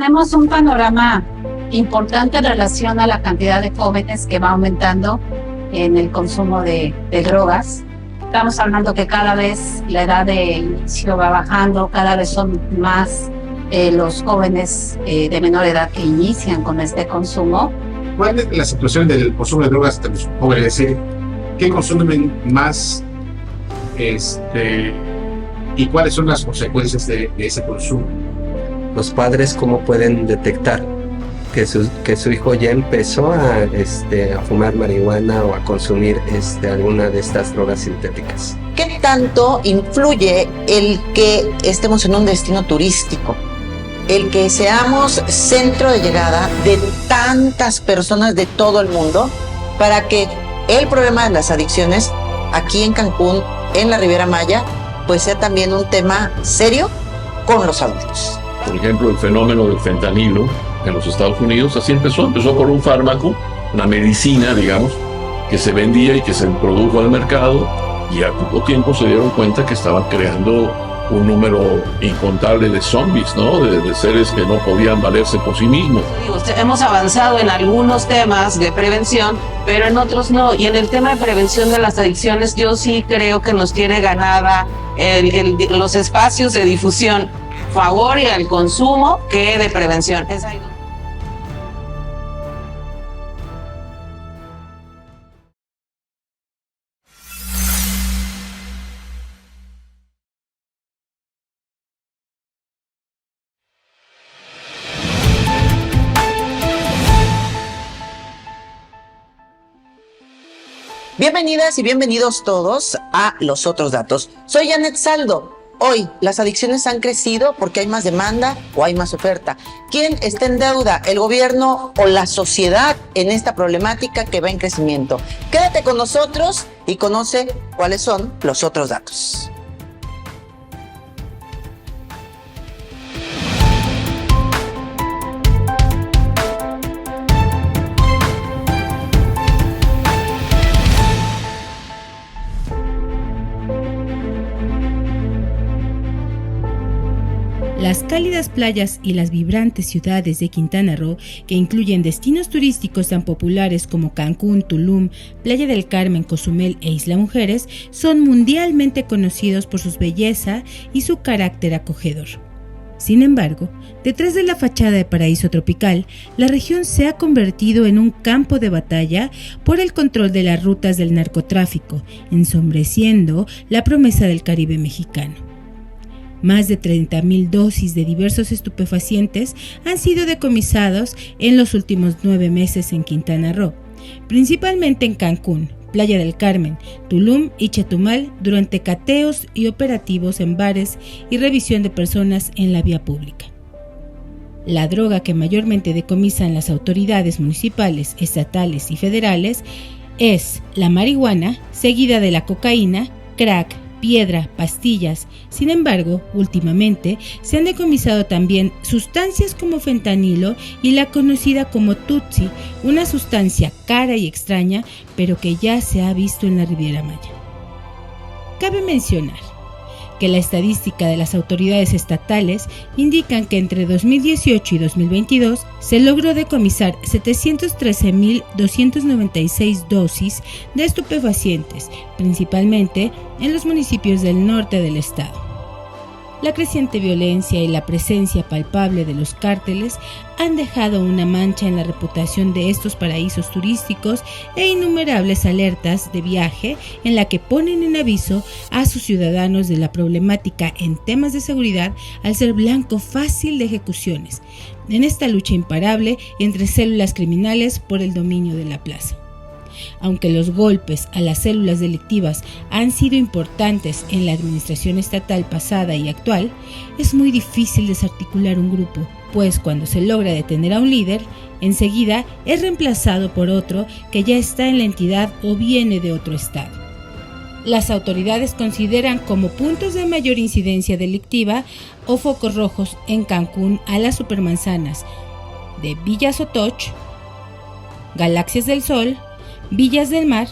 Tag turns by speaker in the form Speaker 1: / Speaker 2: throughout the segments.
Speaker 1: Tenemos un panorama importante en relación a la cantidad de jóvenes que va aumentando en el consumo de drogas. Estamos hablando que cada vez la edad de inicio va bajando, cada vez son más los jóvenes de menor edad que inician con este consumo.
Speaker 2: ¿Cuál es la situación del consumo de drogas de los jóvenes? ¿Qué consumen más? ¿Y cuáles son las consecuencias de ese consumo?
Speaker 3: Los padres, ¿cómo pueden detectar que su hijo ya empezó a fumar marihuana o a consumir alguna de estas drogas sintéticas?
Speaker 4: ¿Qué tanto influye el que estemos en un destino turístico? El que seamos centro de llegada de tantas personas de todo el mundo, para que el problema de las adicciones aquí en Cancún, en la Riviera Maya, pues sea también un tema serio con los adultos.
Speaker 5: Por ejemplo, el fenómeno del fentanilo en los Estados Unidos así empezó por un fármaco, una medicina, digamos, que se vendía y que se produjo al mercado, y a poco tiempo se dieron cuenta que estaban creando un número incontable de zombies, ¿no? De seres que no podían valerse por sí mismos.
Speaker 6: Hemos avanzado en algunos temas de prevención, pero en otros no. Y en el tema de prevención de las adicciones, yo sí creo que nos tiene ganada los espacios de difusión a favor y al consumo que de prevención. Es ahí.
Speaker 4: Bienvenidas y bienvenidos todos a Los Otros Datos. Soy Janet Saldo. Hoy las adicciones han crecido porque hay más demanda o hay más oferta. ¿Quién está en deuda? ¿El gobierno o la sociedad en esta problemática que va en crecimiento? Quédate con nosotros y conoce cuáles son los otros datos.
Speaker 7: Las cálidas playas y las vibrantes ciudades de Quintana Roo, que incluyen destinos turísticos tan populares como Cancún, Tulum, Playa del Carmen, Cozumel e Isla Mujeres, son mundialmente conocidos por su belleza y su carácter acogedor. Sin embargo, detrás de la fachada de paraíso tropical, la región se ha convertido en un campo de batalla por el control de las rutas del narcotráfico, ensombreciendo la promesa del Caribe mexicano. Más de 30,000 dosis de diversos estupefacientes han sido decomisados en los últimos 9 meses en Quintana Roo, principalmente en Cancún, Playa del Carmen, Tulum y Chetumal, durante cateos y operativos en bares y revisión de personas en la vía pública. La droga que mayormente decomisan las autoridades municipales, estatales y federales es la marihuana, seguida de la cocaína, crack, piedra, pastillas. Sin embargo, últimamente se han decomisado también sustancias como fentanilo y la conocida como Tutsi, una sustancia cara y extraña, pero que ya se ha visto en la Riviera Maya. Cabe mencionar que la estadística de las autoridades estatales indican que entre 2018 y 2022 se logró decomisar 713,296 dosis de estupefacientes, principalmente en los municipios del norte del estado. La creciente violencia y la presencia palpable de los cárteles han dejado una mancha en la reputación de estos paraísos turísticos e innumerables alertas de viaje en la que ponen en aviso a sus ciudadanos de la problemática en temas de seguridad al ser blanco fácil de ejecuciones, en esta lucha imparable entre células criminales por el dominio de la plaza. Aunque los golpes a las células delictivas han sido importantes en la administración estatal pasada y actual, es muy difícil desarticular un grupo, pues cuando se logra detener a un líder, enseguida es reemplazado por otro que ya está en la entidad o viene de otro estado. Las autoridades consideran como puntos de mayor incidencia delictiva o focos rojos en Cancún a las supermanzanas de Villa Sotoch, Galaxias del Sol, Villas del Mar,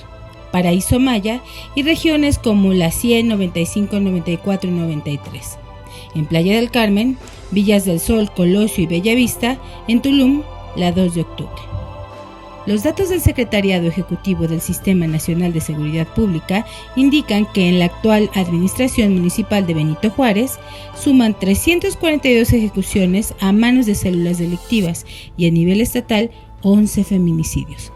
Speaker 7: Paraíso Maya y regiones como la 100, 95, 94 y 93. En Playa del Carmen, Villas del Sol, Colosio y Bellavista, en Tulum, la 2 de octubre. Los datos del Secretariado Ejecutivo del Sistema Nacional de Seguridad Pública indican que en la actual Administración Municipal de Benito Juárez suman 342 ejecuciones a manos de células delictivas y a nivel estatal 11 feminicidios.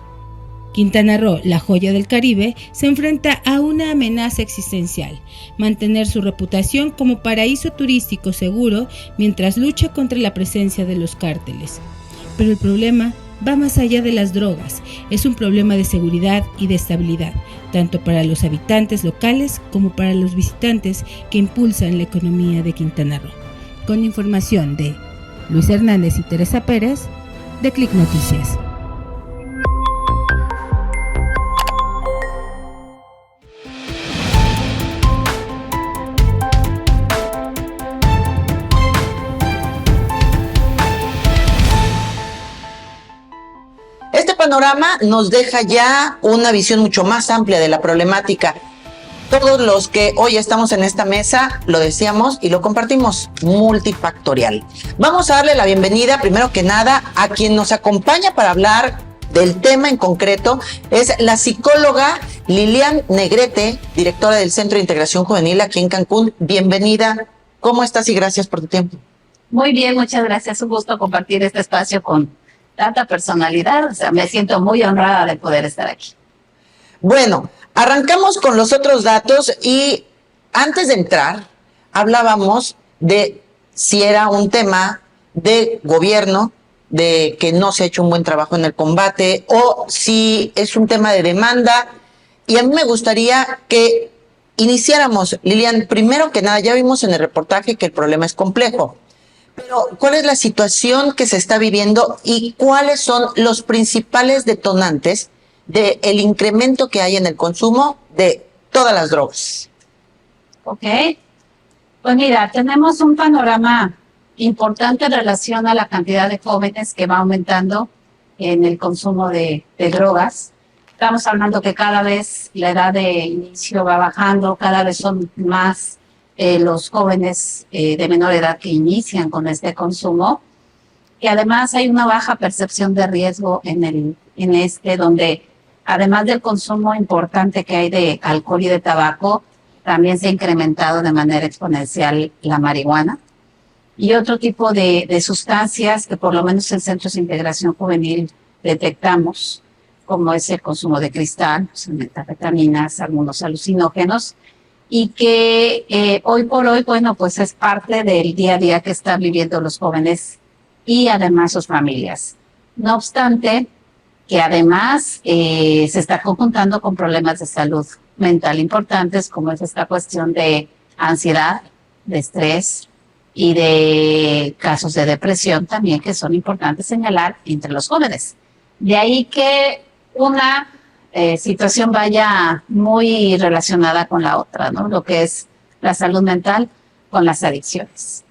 Speaker 7: Quintana Roo, la joya del Caribe, se enfrenta a una amenaza existencial: mantener su reputación como paraíso turístico seguro mientras lucha contra la presencia de los cárteles. Pero el problema va más allá de las drogas, es un problema de seguridad y de estabilidad, tanto para los habitantes locales como para los visitantes que impulsan la economía de Quintana Roo. Con información de Luis Hernández y Teresa Pérez, de Click Noticias.
Speaker 4: Este panorama nos deja ya una visión mucho más amplia de la problemática. Todos los que hoy estamos en esta mesa lo decíamos y lo compartimos, multifactorial. Vamos a darle la bienvenida, primero que nada, a quien nos acompaña para hablar del tema en concreto. Es la psicóloga Lilian Negrete, directora del Centro de Integración Juvenil aquí en Cancún. Bienvenida. ¿Cómo estás y gracias por tu tiempo?
Speaker 1: Muy bien, muchas gracias. Un gusto compartir este espacio con tanta personalidad. O sea, me siento muy honrada de poder estar aquí.
Speaker 4: Bueno, arrancamos con los otros datos y antes de entrar hablábamos de si era un tema de gobierno, de que no se ha hecho un buen trabajo en el combate, o si es un tema de demanda. Y a mí me gustaría que iniciáramos, Lilian. Primero que nada, ya vimos en el reportaje que el problema es complejo, pero ¿cuál es la situación que se está viviendo y cuáles son los principales detonantes del incremento que hay en el consumo de todas las drogas?
Speaker 1: Ok, pues mira, tenemos un panorama importante en relación a la cantidad de jóvenes que va aumentando en el consumo de drogas. Estamos hablando que cada vez la edad de inicio va bajando, cada vez son más los jóvenes de menor edad que inician con este consumo, y además hay una baja percepción de riesgo en donde además del consumo importante que hay de alcohol y de tabaco, también se ha incrementado de manera exponencial la marihuana y otro tipo de sustancias que por lo menos en Centros de Integración Juvenil detectamos, como es el consumo de cristal, metanfetaminas, algunos alucinógenos, y que hoy por hoy, bueno, pues es parte del día a día que están viviendo los jóvenes y además sus familias. No obstante, que además se está conjuntando con problemas de salud mental importantes, como es esta cuestión de ansiedad, de estrés y de casos de depresión también, que son importantes señalar entre los jóvenes. De ahí que una situación vaya muy relacionada con la otra, ¿no? Lo que es la salud mental con las adicciones.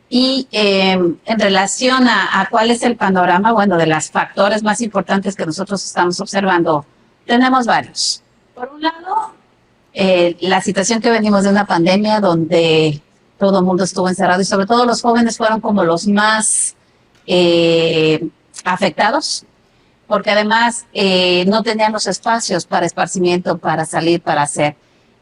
Speaker 1: Y en relación a cuál es el panorama, bueno, de los factores más importantes que nosotros estamos observando, tenemos varios. Por un lado, la situación que venimos de una pandemia donde todo el mundo estuvo encerrado y sobre todo los jóvenes fueron como los más afectados, porque además no tenían los espacios para esparcimiento, para salir, para hacer.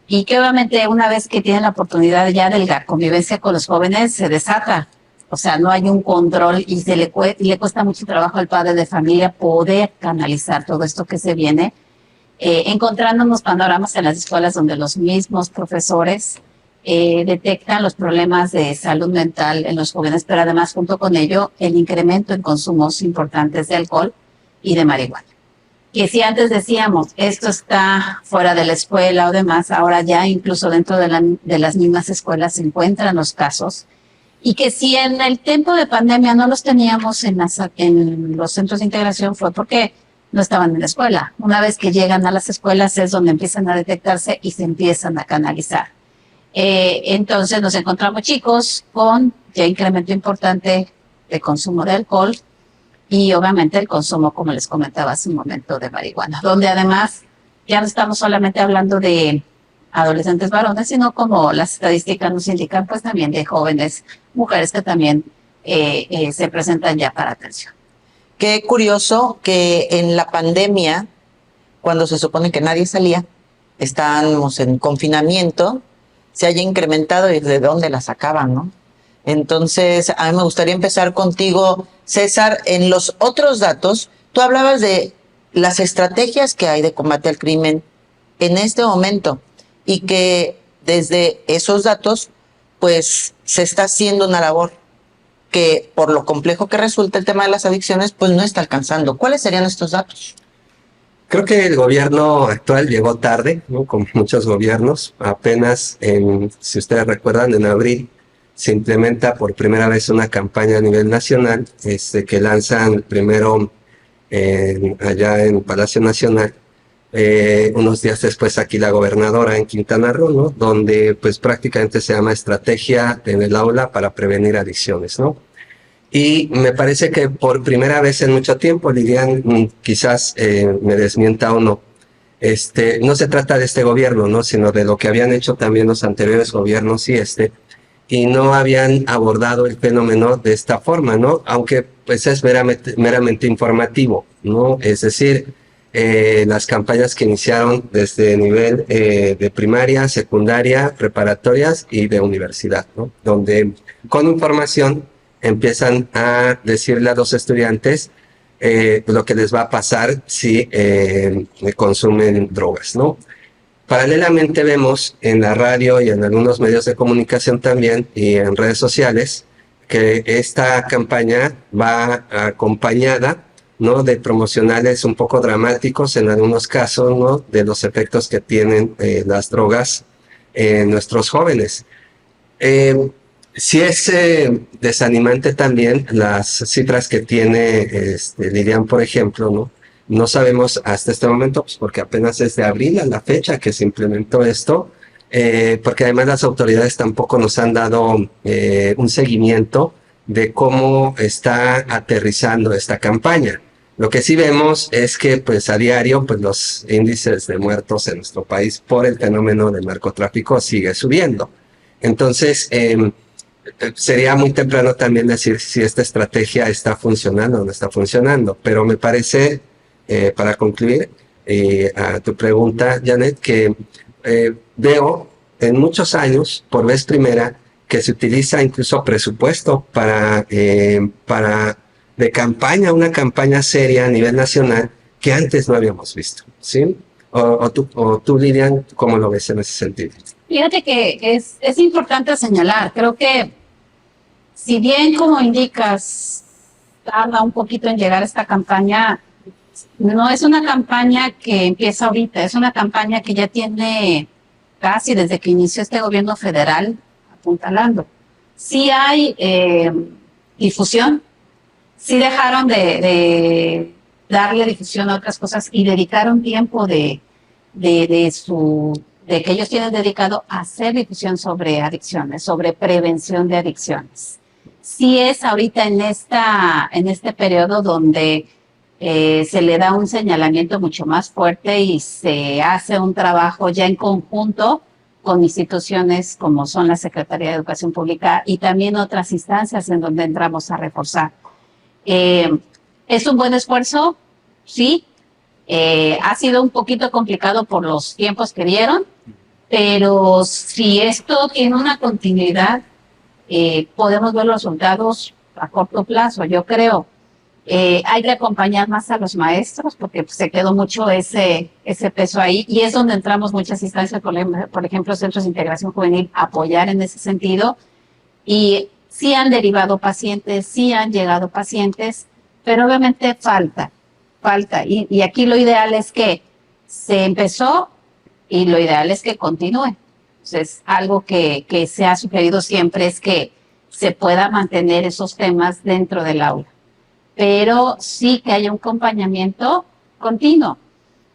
Speaker 1: Y que obviamente una vez que tienen la oportunidad ya de la convivencia con los jóvenes, se desata. O sea, no hay un control y le cuesta mucho trabajo al padre de familia poder canalizar todo esto que se viene, encontrando unos panoramas en las escuelas donde los mismos profesores detectan los problemas de salud mental en los jóvenes, pero además junto con ello el incremento en consumos importantes de alcohol y de marihuana. Que si antes decíamos esto está fuera de la escuela o demás, ahora ya incluso dentro de las mismas escuelas se encuentran los casos, y que si en el tiempo de pandemia no los teníamos en los centros de integración fue porque no estaban en la escuela. Una vez que llegan a las escuelas es donde empiezan a detectarse y se empiezan a canalizar. Entonces nos encontramos chicos con ya incremento importante de consumo de alcohol y obviamente el consumo, como les comentaba hace un momento, de marihuana, donde además ya no estamos solamente hablando de adolescentes varones, sino como las estadísticas nos indican, pues también de jóvenes mujeres que también se presentan ya para atención.
Speaker 4: Qué curioso que en la pandemia, cuando se supone que nadie salía, estábamos en confinamiento, se haya incrementado y de dónde la sacaban, ¿no? Entonces, a mí me gustaría empezar contigo, César. En los otros datos, tú hablabas de las estrategias que hay de combate al crimen en este momento y que desde esos datos, pues, se está haciendo una labor que, por lo complejo que resulta el tema de las adicciones, pues no está alcanzando. ¿Cuáles serían estos datos?
Speaker 3: Creo que el gobierno actual llegó tarde, ¿no? Como muchos gobiernos. Apenas, si ustedes recuerdan, en abril se implementa por primera vez una campaña a nivel nacional, que lanzan primero allá en Palacio Nacional, unos días después aquí la gobernadora en Quintana Roo, ¿no? Donde pues prácticamente se llama Estrategia en el Aula para Prevenir Adicciones, ¿no? Y me parece que por primera vez en mucho tiempo, Lilian quizás me desmienta o no, no se trata de este gobierno, ¿no? Sino de lo que habían hecho también los anteriores gobiernos y no habían abordado el fenómeno de esta forma, ¿no? Aunque pues es meramente informativo, ¿no? Es decir, las campañas que iniciaron desde nivel de primaria, secundaria, preparatorias y de universidad, ¿no? Donde con información empiezan a decirle a los estudiantes lo que les va a pasar si consumen drogas, ¿no? Paralelamente vemos en la radio y en algunos medios de comunicación también y en redes sociales que esta campaña va acompañada, ¿no? De promocionales un poco dramáticos en algunos casos, ¿no? De los efectos que tienen las drogas en nuestros jóvenes. Sí es desanimante también las cifras que tiene Lilian, por ejemplo, ¿no? No sabemos hasta este momento, pues porque apenas es de abril a la fecha que se implementó esto, porque además las autoridades tampoco nos han dado un seguimiento de cómo está aterrizando esta campaña. Lo que sí vemos es que pues a diario pues los índices de muertos en nuestro país por el fenómeno del narcotráfico sigue subiendo. Entonces, sería muy temprano también decir si esta estrategia está funcionando o no está funcionando, pero me parece, para concluir a tu pregunta, Janet, que veo en muchos años, por vez primera, que se utiliza incluso presupuesto para de campaña, una campaña seria a nivel nacional que antes no habíamos visto, ¿sí? O tú, Lilian, ¿cómo lo ves en ese sentido?
Speaker 1: Fíjate que es importante señalar, creo que si bien, como indicas, tarda un poquito en llegar esta campaña, no es una campaña que empieza ahorita, es una campaña que ya tiene casi desde que inició este gobierno federal apuntalando. Sí hay difusión, sí dejaron de darle difusión a otras cosas y dedicaron tiempo de que ellos tienen dedicado a hacer difusión sobre adicciones, sobre prevención de adicciones. Sí es ahorita en este periodo donde se le da un señalamiento mucho más fuerte y se hace un trabajo ya en conjunto con instituciones como son la Secretaría de Educación Pública y también otras instancias en donde entramos a reforzar. ¿Es un buen esfuerzo? Sí. Ha sido un poquito complicado por los tiempos que dieron, pero si esto tiene una continuidad, podemos ver los resultados a corto plazo, yo creo. Hay que acompañar más a los maestros porque pues, se quedó mucho ese peso ahí y es donde entramos muchas instancias, por ejemplo, centros de integración juvenil, apoyar en ese sentido. Y sí han derivado pacientes, sí han llegado pacientes, pero obviamente falta. Y aquí lo ideal es que se empezó y lo ideal es que continúe. Entonces, algo que se ha sugerido siempre es que se pueda mantener esos temas dentro del aula, pero sí que haya un acompañamiento continuo,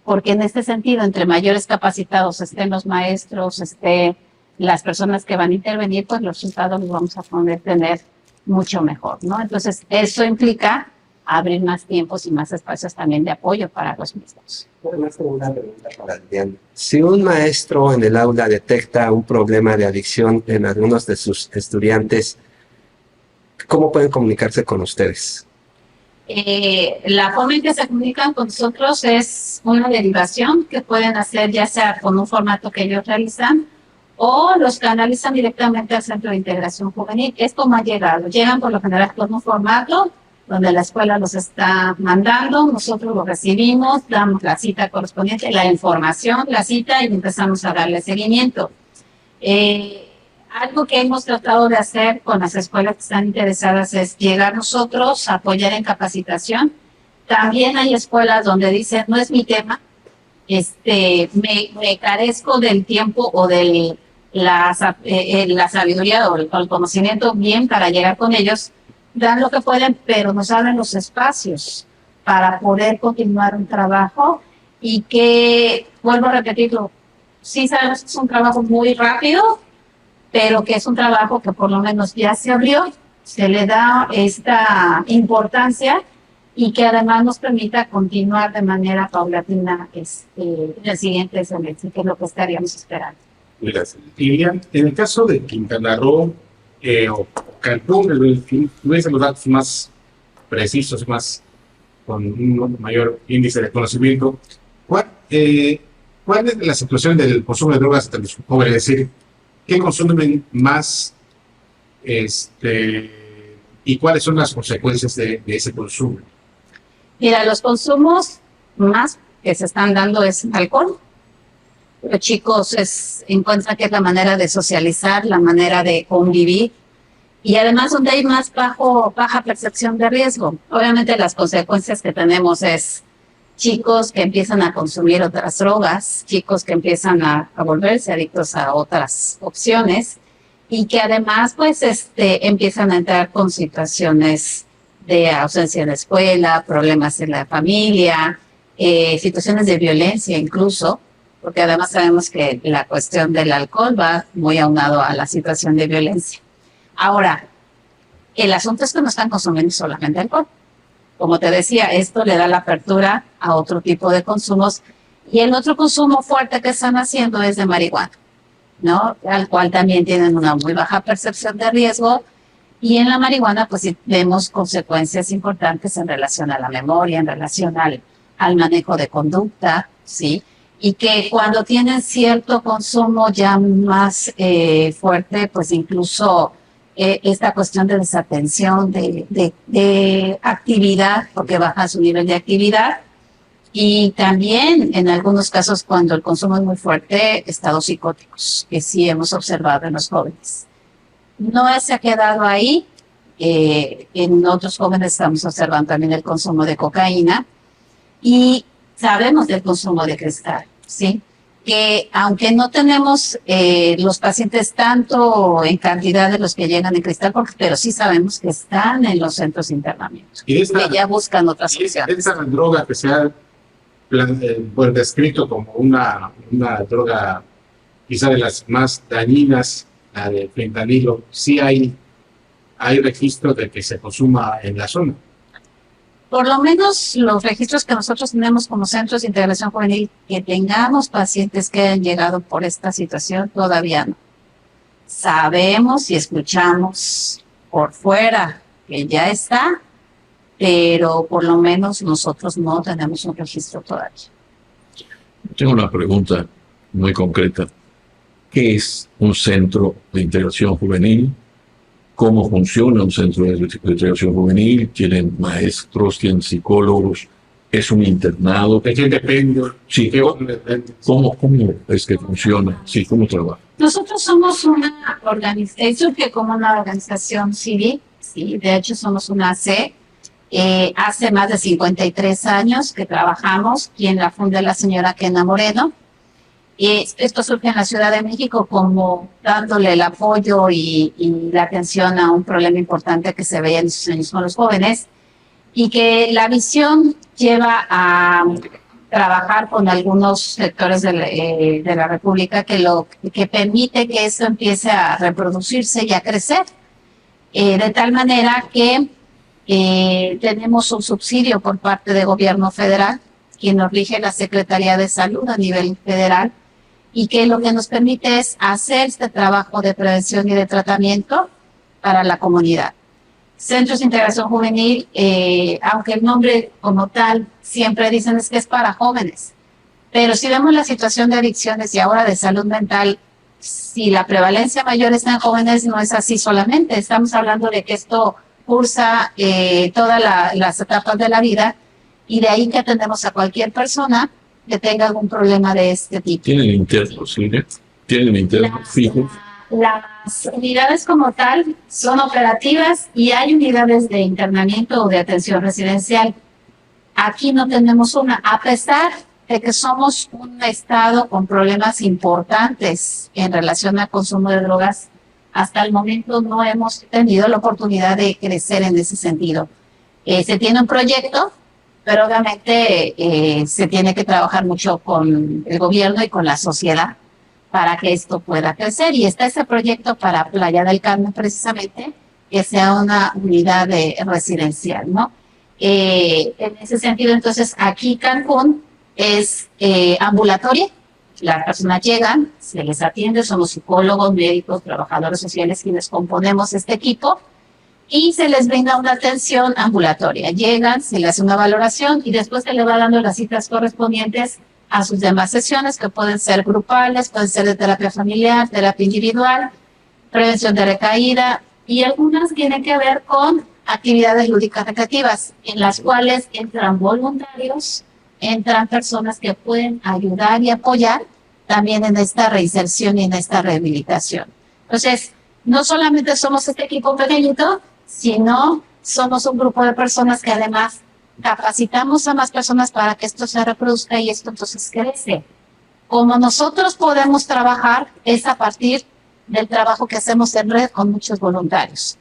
Speaker 1: porque en este sentido, entre mayores capacitados estén los maestros, estén las personas que van a intervenir, pues los resultados los vamos a poder tener mucho mejor, ¿no? Entonces, eso implica abrir más tiempos y más espacios también de apoyo para los mismos.
Speaker 3: Una pregunta para Liliana. Si un maestro en el aula detecta un problema de adicción en algunos de sus estudiantes, ¿cómo pueden comunicarse con ustedes?
Speaker 1: La forma en que se comunican con nosotros es una derivación que pueden hacer ya sea con un formato que ellos realizan o los canalizan directamente al Centro de Integración Juvenil. Es como ha llegado. Llegan por lo general con un formato donde la escuela los está mandando, nosotros lo recibimos, damos la cita correspondiente, la información, la cita y empezamos a darle seguimiento. Algo que hemos tratado de hacer con las escuelas que están interesadas es llegar nosotros, apoyar en capacitación. También hay escuelas donde dicen, no es mi tema, me carezco del tiempo o de la sabiduría o el conocimiento bien para llegar con ellos. Dan lo que pueden, pero nos abren los espacios para poder continuar un trabajo y que, vuelvo a repetirlo, sí sabemos que es un trabajo muy rápido, pero que es un trabajo que por lo menos ya se abrió, se le da esta importancia y que además nos permita continuar de manera paulatina en el siguiente semestre, que es lo que estaríamos esperando.
Speaker 2: Gracias. Lilian, en el caso de Quintana Roo o Cancún, tuviesen los datos más precisos, más con un mayor índice de conocimiento, ¿cuál es la situación del consumo de drogas entre los jóvenes? Es decir, ¿qué consumen más y cuáles son las consecuencias de ese consumo?
Speaker 1: Mira, los consumos más que se están dando es alcohol. Los chicos encuentran que es la manera de socializar, la manera de convivir y además donde hay más baja percepción de riesgo. Obviamente las consecuencias que tenemos es chicos que empiezan a consumir otras drogas, chicos que empiezan a volverse adictos a otras opciones y que además pues empiezan a entrar con situaciones de ausencia en la escuela, problemas en la familia, situaciones de violencia incluso, porque además sabemos que la cuestión del alcohol va muy aunado a la situación de violencia. Ahora, el asunto es que no están consumiendo solamente alcohol. Como te decía, esto le da la apertura a otro tipo de consumos y el otro consumo fuerte que están haciendo es de marihuana, ¿no? Al cual también tienen una muy baja percepción de riesgo y en la marihuana pues sí vemos consecuencias importantes en relación a la memoria, en relación al manejo de conducta, ¿sí? Y que cuando tienen cierto consumo ya más fuerte, pues incluso esta cuestión de desatención, de actividad, porque baja su nivel de actividad. Y también, en algunos casos, cuando el consumo es muy fuerte, estados psicóticos, que sí hemos observado en los jóvenes. No se ha quedado ahí. En otros jóvenes estamos observando también el consumo de cocaína. Y sabemos del consumo de cristal, ¿sí? Que aunque no tenemos los pacientes tanto en cantidad de los que llegan en cristal, pero sí sabemos que están en los centros de internamiento. Y que ya buscan otras opciones.
Speaker 2: Esta droga que se ha descrito como una droga quizá de las más dañinas, la de fentanilo, sí hay registro de que se consuma en la zona.
Speaker 1: Por lo menos los registros que nosotros tenemos como centros de integración juvenil, que tengamos pacientes que hayan llegado por esta situación, todavía no. Sabemos y escuchamos por fuera que ya está, pero por lo menos nosotros no tenemos un registro todavía.
Speaker 5: Tengo una pregunta muy concreta. ¿Qué es un centro de integración juvenil? ¿Cómo funciona un centro de integración juvenil? ¿Tienen maestros? ¿Tienen psicólogos? ¿Es un internado?
Speaker 2: ¿De quién depende?
Speaker 5: Sí. ¿Cómo es que funciona? Sí, ¿cómo trabaja?
Speaker 1: Nosotros somos una organización que como una organización civil, sí, de hecho somos una AC. Hace más de 53 años que trabajamos, quien la funda la señora Kena Moreno. Esto surge en la Ciudad de México como dándole el apoyo y la atención a un problema importante que se veía en esos años con los jóvenes y que la visión lleva a trabajar con algunos sectores de la República que permite que esto empiece a reproducirse y a crecer de tal manera que Tenemos un subsidio por parte del gobierno federal, quien nos rige la Secretaría de Salud a nivel federal, y que lo que nos permite es hacer este trabajo de prevención y de tratamiento para la comunidad. Centros de Integración Juvenil, aunque el nombre como tal siempre dicen es que es para jóvenes, pero si vemos la situación de adicciones y ahora de salud mental, si la prevalencia mayor está en jóvenes, no es así solamente. Estamos hablando de que esto cursa todas las etapas de la vida, y de ahí que atendemos a cualquier persona que tenga algún problema de este tipo.
Speaker 5: ¿Tienen internos, sí? ¿Tienen internos fijos?
Speaker 1: Las unidades como tal son operativas y hay unidades de internamiento o de atención residencial. Aquí no tenemos una, a pesar de que somos un estado con problemas importantes en relación al consumo de drogas. Hasta el momento no hemos tenido la oportunidad de crecer en ese sentido. Se tiene un proyecto, pero obviamente se tiene que trabajar mucho con el gobierno y con la sociedad para que esto pueda crecer. Y está ese proyecto para Playa del Carmen, precisamente, que sea una unidad residencial, ¿no? En ese sentido, entonces, aquí Cancún es ambulatoria. Las personas llegan, se les atiende, somos psicólogos, médicos, trabajadores sociales quienes componemos este equipo, y se les brinda una atención ambulatoria. Llegan, se les hace una valoración y después se le va dando las citas correspondientes a sus demás sesiones, que pueden ser grupales, pueden ser de terapia familiar, terapia individual, prevención de recaída, y algunas tienen que ver con actividades lúdicas recreativas, en las cuales entran voluntarios, entran personas que pueden ayudar y apoyar también en esta reinserción y en esta rehabilitación. Entonces, no solamente somos este equipo pequeñito, sino somos un grupo de personas que además capacitamos a más personas para que esto se reproduzca y esto entonces crece. Como nosotros podemos trabajar es a partir del trabajo que hacemos en red con muchos voluntarios.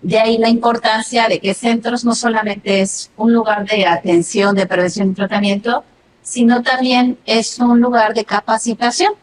Speaker 1: De ahí la importancia de que Centros no solamente es un lugar de atención, de prevención y tratamiento, sino también es un lugar de capacitación,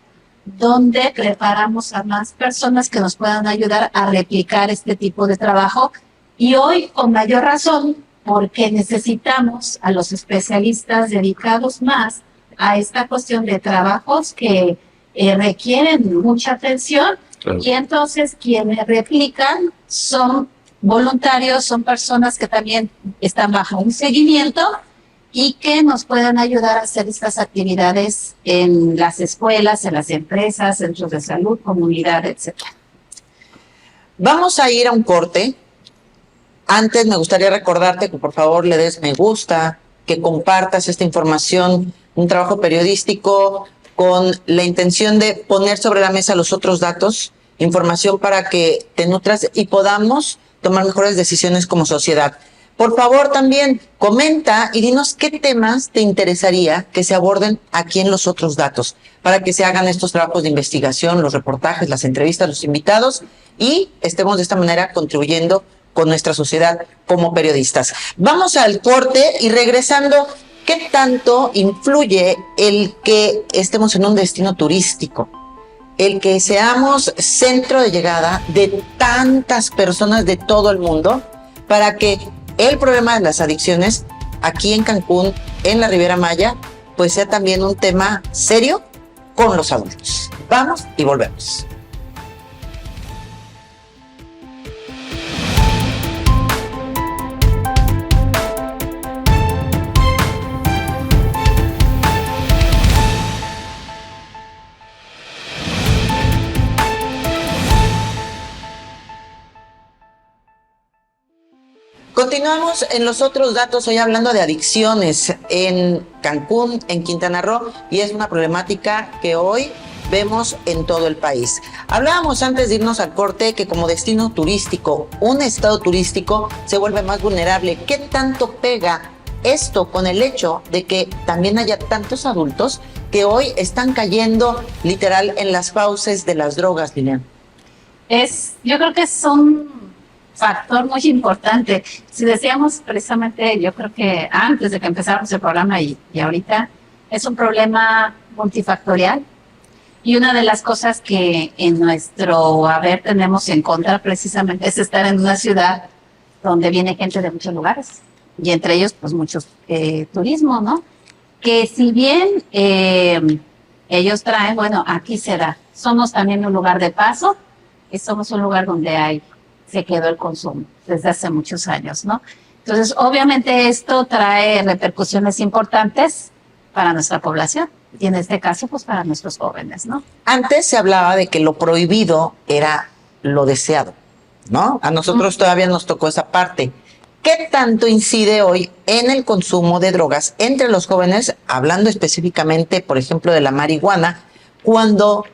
Speaker 1: donde preparamos a más personas que nos puedan ayudar a replicar este tipo de trabajo. Y hoy, con mayor razón, porque necesitamos a los especialistas dedicados más a esta cuestión de trabajos que requieren mucha atención.
Speaker 5: Claro.
Speaker 1: Y entonces quienes replican son voluntarios, son personas que también están bajo un seguimiento y que nos puedan ayudar a hacer estas actividades en las escuelas, en las empresas, centros de salud, comunidad, etc.
Speaker 4: Vamos a ir a un corte. Antes me gustaría recordarte que por favor le des me gusta, que compartas esta información, un trabajo periodístico con la intención de poner sobre la mesa los otros datos, información para que te nutras y podamos tomar mejores decisiones como sociedad. Por favor, también comenta y dinos qué temas te interesaría que se aborden aquí en los otros datos, para que se hagan estos trabajos de investigación, los reportajes, las entrevistas, los invitados, y estemos de esta manera contribuyendo con nuestra sociedad como periodistas. Vamos al corte y regresando, ¿qué tanto influye el que estemos en un destino turístico? El que seamos centro de llegada de tantas personas de todo el mundo, para que el problema de las adicciones aquí en Cancún, en la Riviera Maya, pues sea también un tema serio con los adultos. Vamos y volvemos. Continuamos en los otros datos, hoy hablando de adicciones en Cancún, en Quintana Roo, y es una problemática que hoy vemos en todo el país. Hablábamos antes de irnos al corte que como destino turístico, un estado turístico se vuelve más vulnerable. ¿Qué tanto pega esto con el hecho de que también haya tantos adultos que hoy están cayendo literal en las fauces de las drogas, Lilian?
Speaker 1: Yo creo que es un factor muy importante. Si decíamos precisamente, yo creo que antes de que empezáramos el programa y ahorita, es un problema multifactorial. Y una de las cosas que en nuestro haber tenemos en contra precisamente es estar en una ciudad donde viene gente de muchos lugares, y entre ellos, pues, muchos turismo, ¿no? Que si bien ellos traen, bueno, aquí se da. Somos también un lugar de paso y somos un lugar donde se quedó el consumo desde hace muchos años, ¿no? Entonces, obviamente esto trae repercusiones importantes para nuestra población y en este caso, pues, para nuestros jóvenes, ¿no?
Speaker 4: Antes se hablaba de que lo prohibido era lo deseado, ¿no? A nosotros todavía nos tocó esa parte. ¿Qué tanto incide hoy en el consumo de drogas entre los jóvenes, hablando específicamente, por ejemplo, de la marihuana, cuando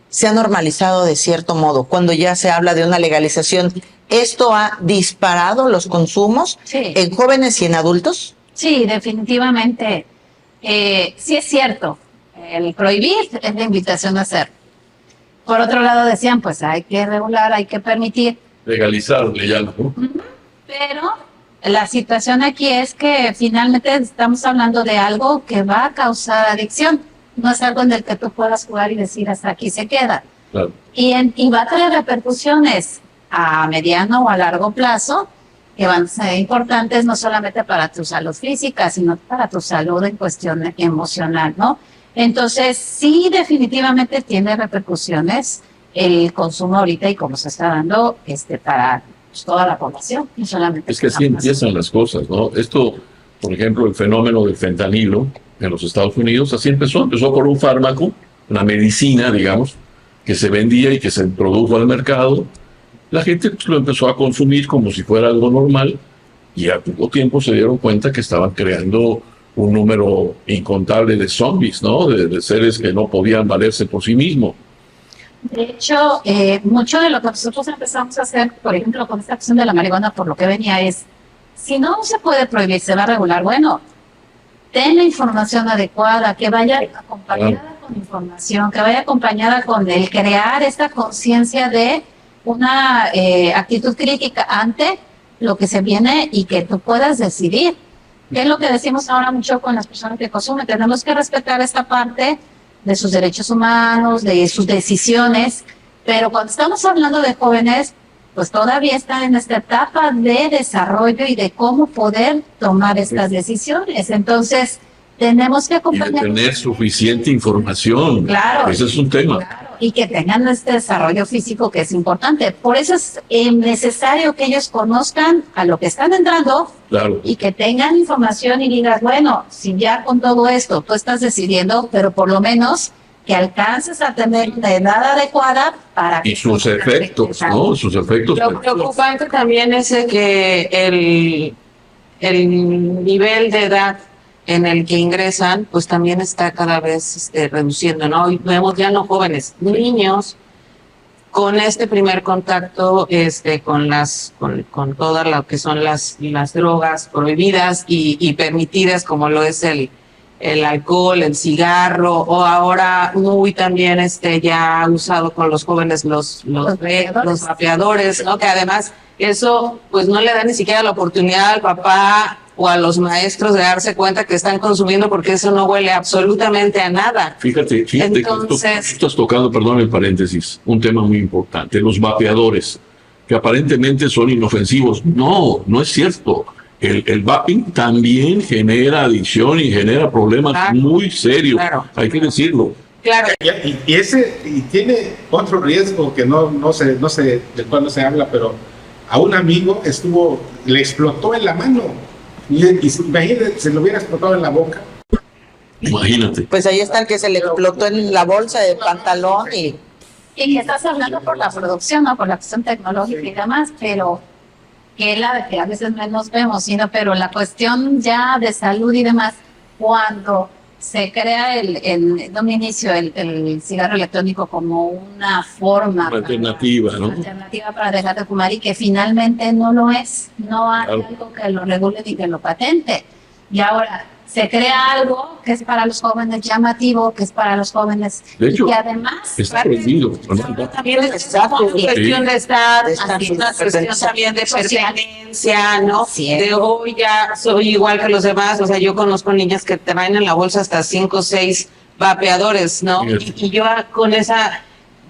Speaker 4: se ha normalizado de cierto modo, cuando ya se habla de una legalización? ¿Esto ha disparado los consumos en jóvenes y en adultos?
Speaker 1: Sí, definitivamente. Sí es cierto, el prohibir es la invitación a hacerlo. Por otro lado decían, pues hay que regular, hay que permitir.
Speaker 5: Legalizar, ya, ¿no?
Speaker 1: Pero la situación aquí es que finalmente estamos hablando de algo que va a causar adicción. No es algo en el que tú puedas jugar y decir hasta aquí se queda.
Speaker 5: Claro.
Speaker 1: Y va a tener repercusiones a mediano o a largo plazo que van a ser importantes no solamente para tu salud física, sino para tu salud en cuestión emocional, ¿no? Entonces, sí, definitivamente tiene repercusiones el consumo ahorita y cómo se está dando para toda la población, no solamente.
Speaker 5: Es que así empiezan las cosas, ¿no? Esto, por ejemplo, el fenómeno del fentanilo en los Estados Unidos, así empezó. Empezó por un fármaco, una medicina, digamos, que se vendía y que se introdujo al mercado. La gente lo empezó a consumir como si fuera algo normal y a poco tiempo se dieron cuenta que estaban creando un número incontable de zombies, ¿no? De seres que no podían valerse por sí mismos.
Speaker 1: De hecho, mucho de lo que nosotros empezamos a hacer, por ejemplo, con esta acción de la marihuana, por lo que venía es, si no se puede prohibir, se va a regular, bueno, ten la información adecuada, que vaya acompañada con información, que vaya acompañada con el crear esta conciencia de una actitud crítica ante lo que se viene y que tú puedas decidir. ¿Qué es lo que decimos ahora mucho con las personas que consumen? Tenemos que respetar esta parte de sus derechos humanos, de sus decisiones, pero cuando estamos hablando de jóvenes, pues todavía están en esta etapa de desarrollo y de cómo poder tomar estas decisiones. Entonces, tenemos que acompañar.
Speaker 5: Y de tener suficiente información.
Speaker 1: Claro.
Speaker 5: Ese es un tema.
Speaker 1: Claro, y que tengan este desarrollo físico que es importante. Por eso es necesario que ellos conozcan a lo que están entrando.
Speaker 5: Claro.
Speaker 1: Y que tengan información y digas, bueno, si ya con todo esto tú estás decidiendo, pero por lo menos que alcances a tener la edad adecuada para que...
Speaker 5: Y sus efectos, ¿no? Sus efectos.
Speaker 6: Lo preocupante también es que el nivel de edad en el que ingresan, pues también está cada vez reduciendo, ¿no? Y vemos ya no jóvenes, niños con este primer contacto con todas lo que son las drogas prohibidas y permitidas, como lo es el alcohol, el cigarro, o ahora muy también ya usado con los jóvenes los vapeadores, ¿no? Que además eso pues no le da ni siquiera la oportunidad al papá o a los maestros de darse cuenta que están consumiendo, porque eso no huele absolutamente a nada.
Speaker 5: Fíjate,
Speaker 6: Entonces,
Speaker 5: que estás tocando, perdón el paréntesis, un tema muy importante, los vapeadores, que aparentemente son inofensivos. No, no es cierto. El vaping también genera adicción y genera problemas muy serios, hay que decirlo.
Speaker 6: Claro.
Speaker 2: Y tiene otro riesgo que no sé del cual no se habla, pero a un amigo le explotó en la mano. Y imagínate, se lo hubiera explotado en la boca.
Speaker 5: Imagínate.
Speaker 4: Pues ahí está el que se le explotó en la bolsa del pantalón y
Speaker 1: que estás hablando por la producción, ¿no? Por la cuestión tecnológica y demás, pero que a veces menos vemos, pero la cuestión ya de salud y demás, cuando se crea en un inicio el cigarro electrónico como una forma
Speaker 5: alternativa, ¿no?
Speaker 1: Alternativa para dejar de fumar, y que finalmente no lo es, no hay algo que lo regule ni que lo patente. Y ahora se crea algo que es para los jóvenes llamativo, que es para los jóvenes,
Speaker 5: de hecho,
Speaker 1: y que además
Speaker 5: está prohibido.
Speaker 6: También es cuestión de estar, una cuestión también de pertenencia, ¿no?
Speaker 1: Sí.
Speaker 6: De hoy ya soy igual que los demás, o sea, yo conozco niñas que traen en la bolsa hasta 5 o 6 vapeadores, ¿no? Y yo con esa,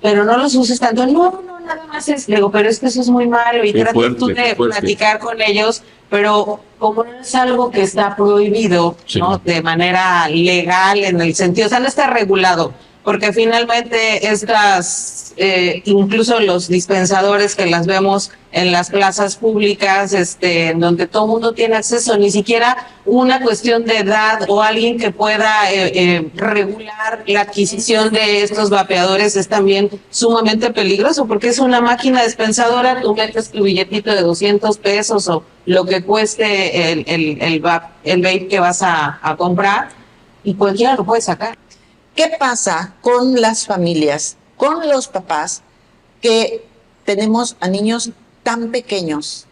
Speaker 6: pero no los uses tanto, no, nada más es, le digo, pero es que eso es muy malo y
Speaker 5: Qué
Speaker 6: tratas
Speaker 5: fuerte,
Speaker 6: tú
Speaker 5: qué
Speaker 6: de
Speaker 5: fuerte.
Speaker 6: platicar con ellos, pero como no es algo que está prohibido,
Speaker 5: Sí.
Speaker 6: ¿no? De manera legal en el sentido, o sea, no está regulado, porque finalmente estas, incluso los dispensadores que las vemos en las plazas públicas, en donde todo el mundo tiene acceso, ni siquiera una cuestión de edad o alguien que pueda regular la adquisición de estos vapeadores es también sumamente peligroso, porque es una máquina dispensadora, tú metes tu billetito de 200 pesos o lo que cueste el vape que vas a comprar y cualquiera lo puede sacar.
Speaker 4: ¿Qué pasa con las familias, con los papás que tenemos a niños tan pequeños,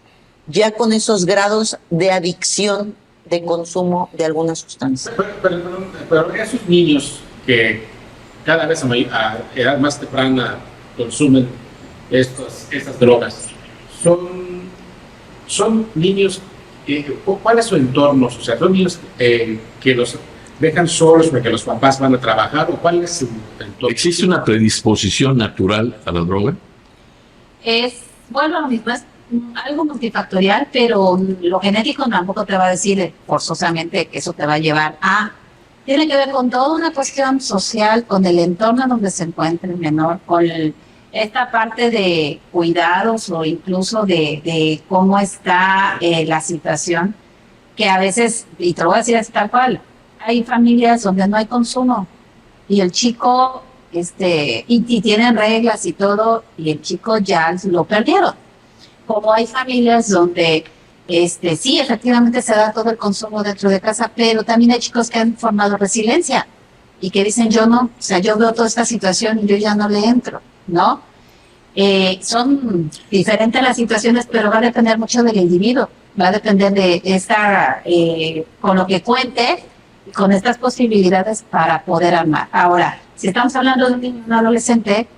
Speaker 4: ya con esos grados de adicción de consumo de alguna sustancia?
Speaker 2: Pero esos niños que cada vez a edad más temprana consumen estas drogas, son niños, ¿cuál es su entorno? O sea, son niños que los dejan solos porque los papás van a trabajar, o cuál es su entorno.
Speaker 5: ¿Existe una predisposición natural a la droga?
Speaker 1: Bueno, lo mismo, es algo multifactorial, pero lo genético tampoco te va a decir forzosamente que eso te va a llevar a... Tiene que ver con toda una cuestión social, con el entorno donde se encuentra el menor, con esta parte de cuidados o incluso de cómo está la situación, que a veces, y te lo voy a decir así tal cual, hay familias donde no hay consumo y el chico, y tienen reglas y todo, y el chico ya lo perdieron. Como hay familias donde sí, efectivamente se da todo el consumo dentro de casa, pero también hay chicos que han formado resiliencia y que dicen, yo no, o sea, yo veo toda esta situación y yo ya no le entro, ¿no? Son diferentes las situaciones, pero va a depender mucho del individuo, va a depender de con lo que cuente, con estas posibilidades para poder armar. Ahora, si estamos hablando de un niño, un adolescente,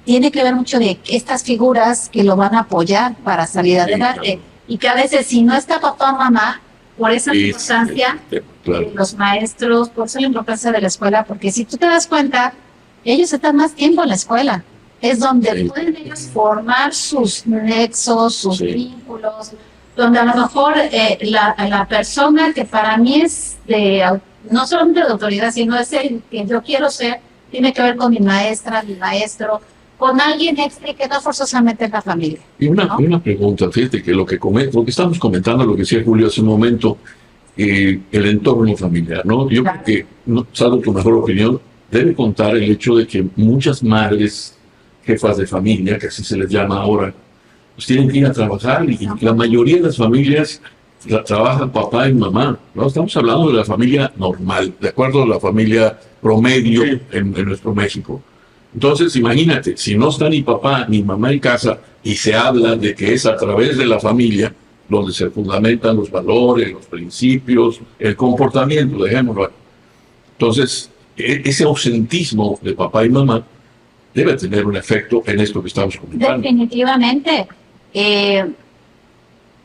Speaker 1: tiene que ver mucho de estas figuras que lo van a apoyar para salir adelante. Y que a veces, si no está papá o mamá, por esa circunstancia,
Speaker 5: Claro.
Speaker 1: los maestros, por eso la importancia de la escuela, porque si tú te das cuenta, ellos están más tiempo en la escuela. Es donde
Speaker 5: Sí.
Speaker 1: pueden ellos formar sus nexos, sus
Speaker 5: Sí.
Speaker 1: vínculos, donde a lo mejor la persona que para mí es no solamente de autoridad, sino es el que yo quiero ser, tiene que ver con mi maestra, mi maestro, con alguien extra que no forzosamente es la familia.
Speaker 5: Y una pregunta, fíjate que lo que estamos comentando, lo que decía Julio hace un momento, el entorno familiar, ¿no? Yo creo que, salvo tu mejor opinión, debe contar el hecho de que muchas madres, jefas de familia, que así se les llama ahora, pues tienen que ir a trabajar y la mayoría de las familias trabajan papá y mamá, ¿no? Estamos hablando de la familia normal, de acuerdo a la familia promedio en nuestro México. Entonces, imagínate, si no está ni papá ni mamá en casa y se habla de que es a través de la familia donde se fundamentan los valores, los principios, el comportamiento, dejémoslo ahí. Entonces, ese ausentismo de papá y mamá debe tener un efecto en esto que estamos comentando.
Speaker 1: Definitivamente.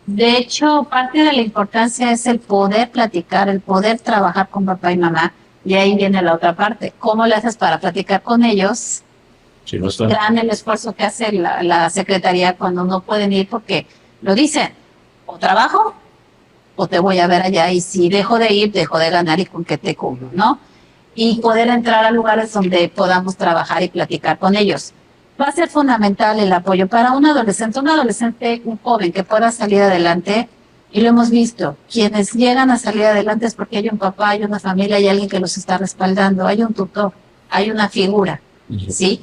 Speaker 1: De hecho, parte de la importancia es el poder platicar, el poder trabajar con papá y mamá. Y ahí viene la otra parte. ¿Cómo le haces para platicar con ellos?
Speaker 5: Si no está...
Speaker 1: Gran el esfuerzo que hace la secretaría cuando no pueden ir porque lo dicen, o trabajo o te voy a ver allá y si dejo de ir, dejo de ganar y con qué te cubro, ¿no? Y poder entrar a lugares donde podamos trabajar y platicar con ellos. Va a ser fundamental el apoyo para un adolescente, un joven que pueda salir adelante. Y lo hemos visto, quienes llegan a salir adelante es porque hay un papá, hay una familia, hay alguien que los está respaldando, hay un tutor, hay una figura, ¿sí?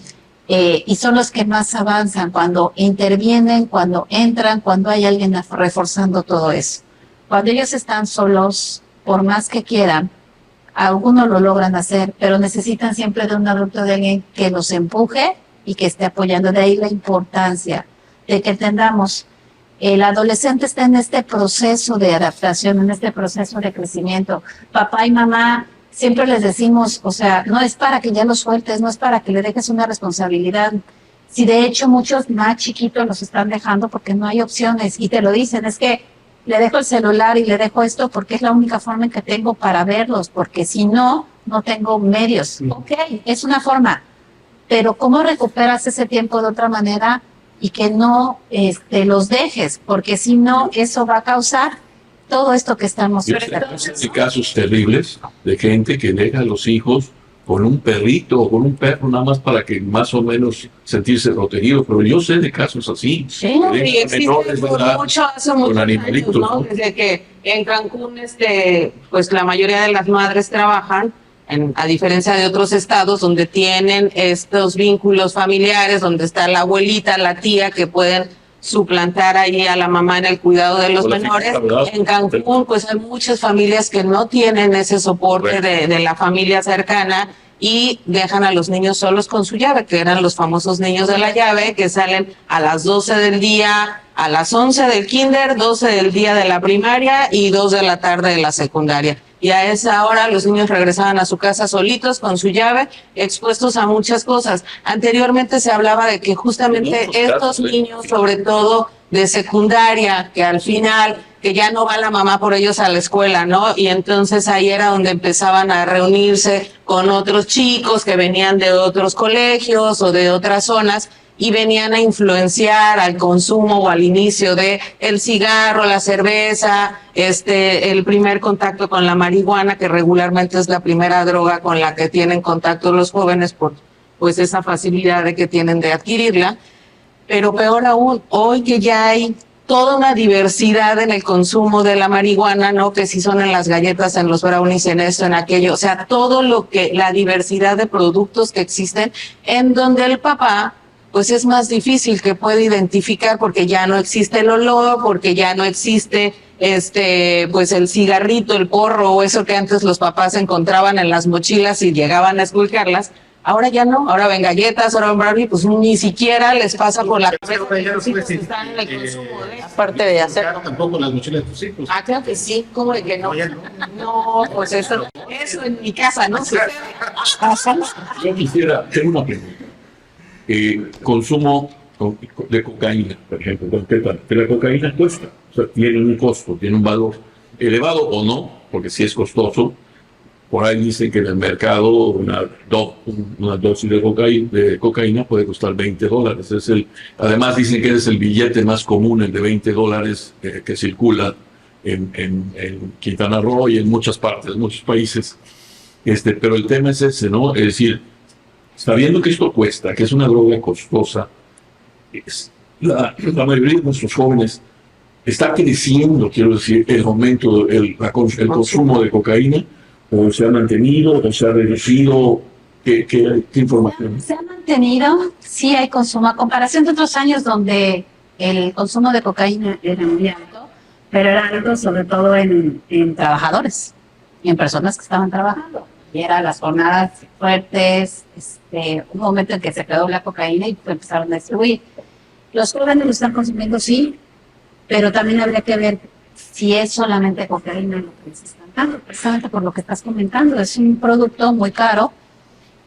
Speaker 1: Y son los que más avanzan cuando intervienen, cuando entran, cuando hay alguien reforzando todo eso. Cuando ellos están solos, por más que quieran, algunos lo logran hacer, pero necesitan siempre de un adulto, de alguien que los empuje y que esté apoyando. De ahí la importancia de que entendamos. El adolescente está en este proceso de adaptación, en este proceso de crecimiento. Papá y mamá siempre les decimos, o sea, no es para que ya lo sueltes, no es para que le dejes una responsabilidad. Si de hecho muchos más chiquitos los están dejando porque no hay opciones y te lo dicen, es que le dejo el celular y le dejo esto porque es la única forma en que tengo para verlos, porque si no, no tengo medios. Ok, es una forma, pero ¿cómo recuperas ese tiempo de otra manera? y que no los dejes, porque si no, eso va a causar todo esto que estamos
Speaker 5: Yo sé casos terribles de gente que deja a los hijos con un perrito o con un perro nada más para que más o menos sentirse protegido, pero yo sé de casos así.
Speaker 1: Sí,
Speaker 6: Y existe mucho, hace muchos años, ¿no? Desde que en Cancún, pues la mayoría de las madres trabajan, a diferencia de otros estados donde tienen estos vínculos familiares, donde está la abuelita, la tía, que pueden suplantar ahí a la mamá en el cuidado de los menores. En Cancún, pues hay muchas familias que no tienen ese soporte de la familia cercana y dejan a los niños solos con su llave, que eran los famosos niños de la llave, que salen a las 12 del día, a las 11 del kinder, 12 del día de la primaria y 2 de la tarde de la secundaria. Y a esa hora los niños regresaban a su casa solitos con su llave, expuestos a muchas cosas. Anteriormente se hablaba de que justamente estos niños, sobre todo de secundaria, que al final, que ya no va la mamá por ellos a la escuela, ¿no? Y entonces ahí era donde empezaban a reunirse con otros chicos que venían de otros colegios o de otras zonas, y venían a influenciar al consumo o al inicio de el cigarro, la cerveza, el primer contacto con la marihuana, que regularmente es la primera droga con la que tienen contacto los jóvenes por pues esa facilidad de que tienen de adquirirla. Pero peor aún, hoy que ya hay toda una diversidad en el consumo de la marihuana, ¿no? Que si son en las galletas, en los brownies, en esto, en aquello, o sea, todo lo que, la diversidad de productos que existen, en donde el papá pues es más difícil que pueda identificar, porque ya no existe el olor, porque ya no existe pues el cigarrito, el porro o eso que antes los papás encontraban en las mochilas y llegaban a esculcarlas. Ahora ya no, ahora ven galletas, ahora ven brownie, pues ni siquiera les pasa por la cabeza que están en el consumo de
Speaker 4: Aparte de hacer.
Speaker 2: Tampoco las mochilas de tus hijos.
Speaker 6: Ah, claro que sí, ¿cómo de que no? No, pues eso en mi casa no sucede.
Speaker 5: Yo quisiera hacer una pregunta. Consumo de cocaína, por ejemplo, ¿qué tal? Que la cocaína cuesta, o sea, tiene un costo, tiene un valor elevado o no, porque si es costoso. Por ahí dicen que en el mercado una dosis de cocaína puede costar $20. Además dicen que es el billete más común, el de $20 que circula en Quintana Roo y en muchas partes, muchos países. Pero el tema es ese, ¿no? Es decir, sabiendo que esto cuesta, que es una droga costosa, la mayoría de nuestros jóvenes está creciendo, quiero decir, el aumento, el consumo de cocaína, o se ha mantenido, o se ha reducido. ¿Qué información?
Speaker 1: Se ha mantenido, sí hay consumo, a comparación de otros años donde el consumo de cocaína era muy alto, pero era alto sobre todo en trabajadores, y en personas que estaban trabajando. Y eran las jornadas fuertes, un momento en que se quedó la cocaína y empezaron a distribuir. Los jóvenes lo están consumiendo, sí, pero también habría que ver si es solamente cocaína lo que les están dando, precisamente por lo que estás comentando. Es un producto muy caro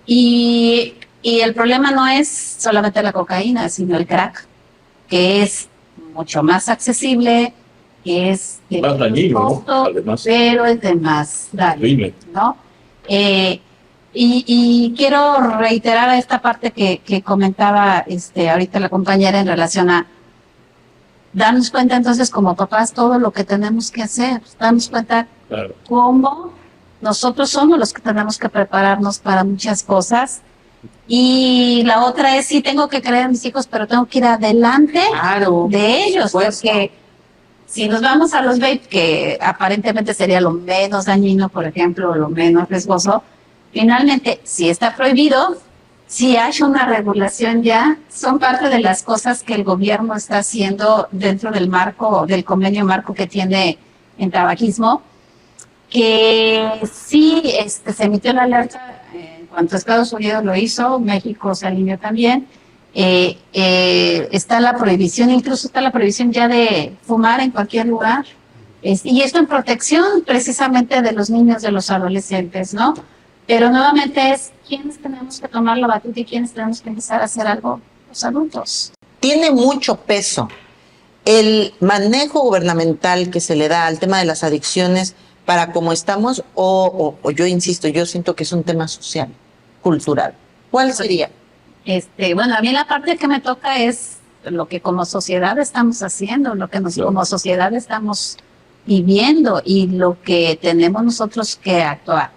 Speaker 1: y el problema no es solamente la cocaína, sino el crack, que es mucho más accesible, que es de
Speaker 5: más dañino,
Speaker 1: costo,
Speaker 5: ¿no? Además,
Speaker 1: pero es de más daño, ¿no? Y quiero reiterar esta parte que comentaba ahorita la compañera en relación a darnos cuenta entonces como papás todo lo que tenemos que hacer, darnos cuenta
Speaker 5: claro,
Speaker 1: cómo nosotros somos los que tenemos que prepararnos para muchas cosas. Y la otra es, sí, tengo que creer en mis hijos, pero tengo que ir adelante de ellos, porque si nos vamos a los vape, que aparentemente sería lo menos dañino, por ejemplo, lo menos riesgoso, finalmente, si está prohibido, si hay una regulación ya, son parte de las cosas que el gobierno está haciendo dentro del marco, del convenio marco que tiene en tabaquismo, que sí se emitió la alerta en cuanto a Estados Unidos lo hizo, México se alineó también. Está la prohibición, incluso está la prohibición ya de fumar en cualquier lugar, y esto en protección precisamente de los niños, de los adolescentes, ¿no? Pero nuevamente es quiénes tenemos que tomar la batuta y quiénes tenemos que empezar a hacer algo, los adultos.
Speaker 4: Tiene mucho peso el manejo gubernamental que se le da al tema de las adicciones para cómo estamos, o yo insisto, yo siento que es un tema social, cultural. ¿Cuál sería?
Speaker 1: Bueno, a mí la parte que me toca es lo que como sociedad estamos haciendo, lo que
Speaker 5: Claro.
Speaker 1: como sociedad estamos viviendo y lo que tenemos nosotros que actuar.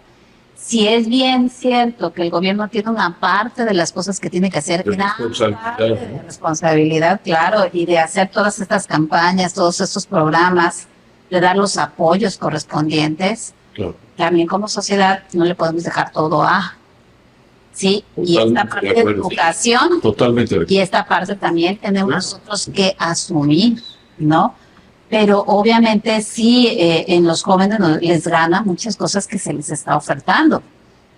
Speaker 1: Si es bien cierto que el gobierno tiene una parte de las cosas que tiene que hacer,
Speaker 5: De
Speaker 1: gran
Speaker 5: responsabilidad,
Speaker 1: parte de
Speaker 5: ¿no?
Speaker 1: responsabilidad, claro, y de hacer todas estas campañas, todos estos programas, de dar los apoyos correspondientes,
Speaker 5: Claro.
Speaker 1: también como sociedad no le podemos dejar todo a, ¿sí? Y esta
Speaker 5: Totalmente
Speaker 1: parte
Speaker 5: de
Speaker 1: de
Speaker 5: acuerdo.
Speaker 1: educación
Speaker 5: Totalmente de acuerdo.
Speaker 1: y esta parte también tenemos nosotros que asumir, ¿no? Pero obviamente sí, en los jóvenes les gana muchas cosas que se les está ofertando,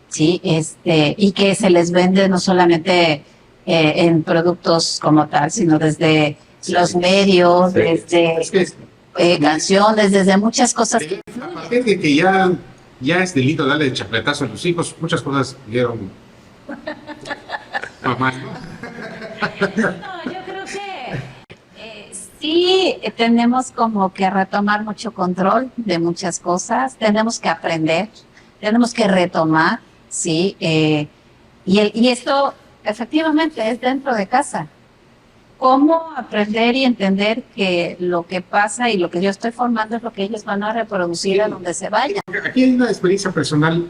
Speaker 1: ¿sí? Y que se les vende no solamente en productos como tal, sino desde los medios,
Speaker 2: Sí.
Speaker 1: desde
Speaker 2: Es que
Speaker 1: canciones, desde muchas cosas.
Speaker 2: a partir de que ya es delito darle chapetazo a los hijos, muchas cosas dieron mamá, ¿no?
Speaker 1: No, yo creo que sí tenemos como que retomar mucho control de muchas cosas, tenemos que aprender, tenemos que retomar, sí, y esto efectivamente es dentro de casa. ¿Cómo aprender y entender que lo que pasa y lo que yo estoy formando es lo que ellos van a reproducir a donde se vayan?
Speaker 2: Aquí hay una experiencia personal.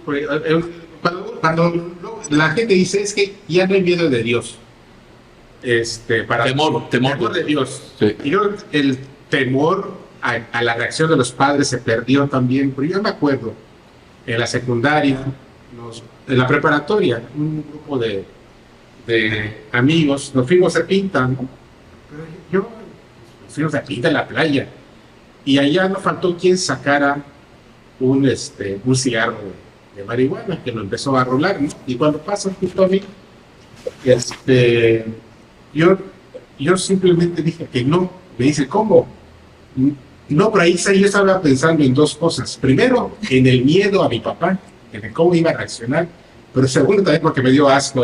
Speaker 2: Cuando la gente dice es que ya no hay miedo de Dios. Temor de Dios.
Speaker 5: Sí.
Speaker 2: Y yo, el temor a la reacción de los padres se perdió también. Pero yo me acuerdo, en la secundaria, en la preparatoria, un grupo de amigos, nos fuimos a Pinta, ¿no? Pero yo fuimos a Pinta en la playa. Y allá no faltó quien sacara un cigarro de marihuana, que lo empezó a rolar, ¿no? Y cuando pasa justo a mí, yo simplemente dije que no. Me dice, ¿cómo? No, por ahí yo estaba pensando en dos cosas. Primero, en el miedo a mi papá, en cómo iba a reaccionar. Pero segundo, también porque me dio asco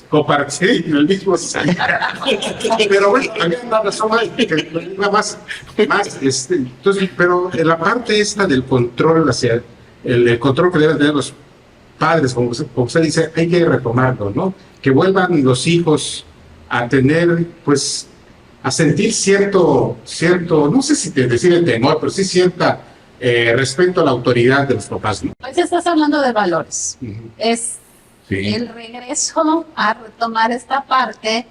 Speaker 2: compartir el mismo cigarro. Pero bueno, había una razón más, entonces, pero en la parte esta del control hacia el control que deben tener los padres, como usted dice, hay que retomarlo, ¿no? Que vuelvan los hijos a tener, pues, a sentir cierto, no sé si decir el temor, pero sí cierta respeto a la autoridad de los papás, ¿no?
Speaker 1: Pues estás hablando de valores. Es
Speaker 5: Sí.
Speaker 1: el regreso a retomar esta parte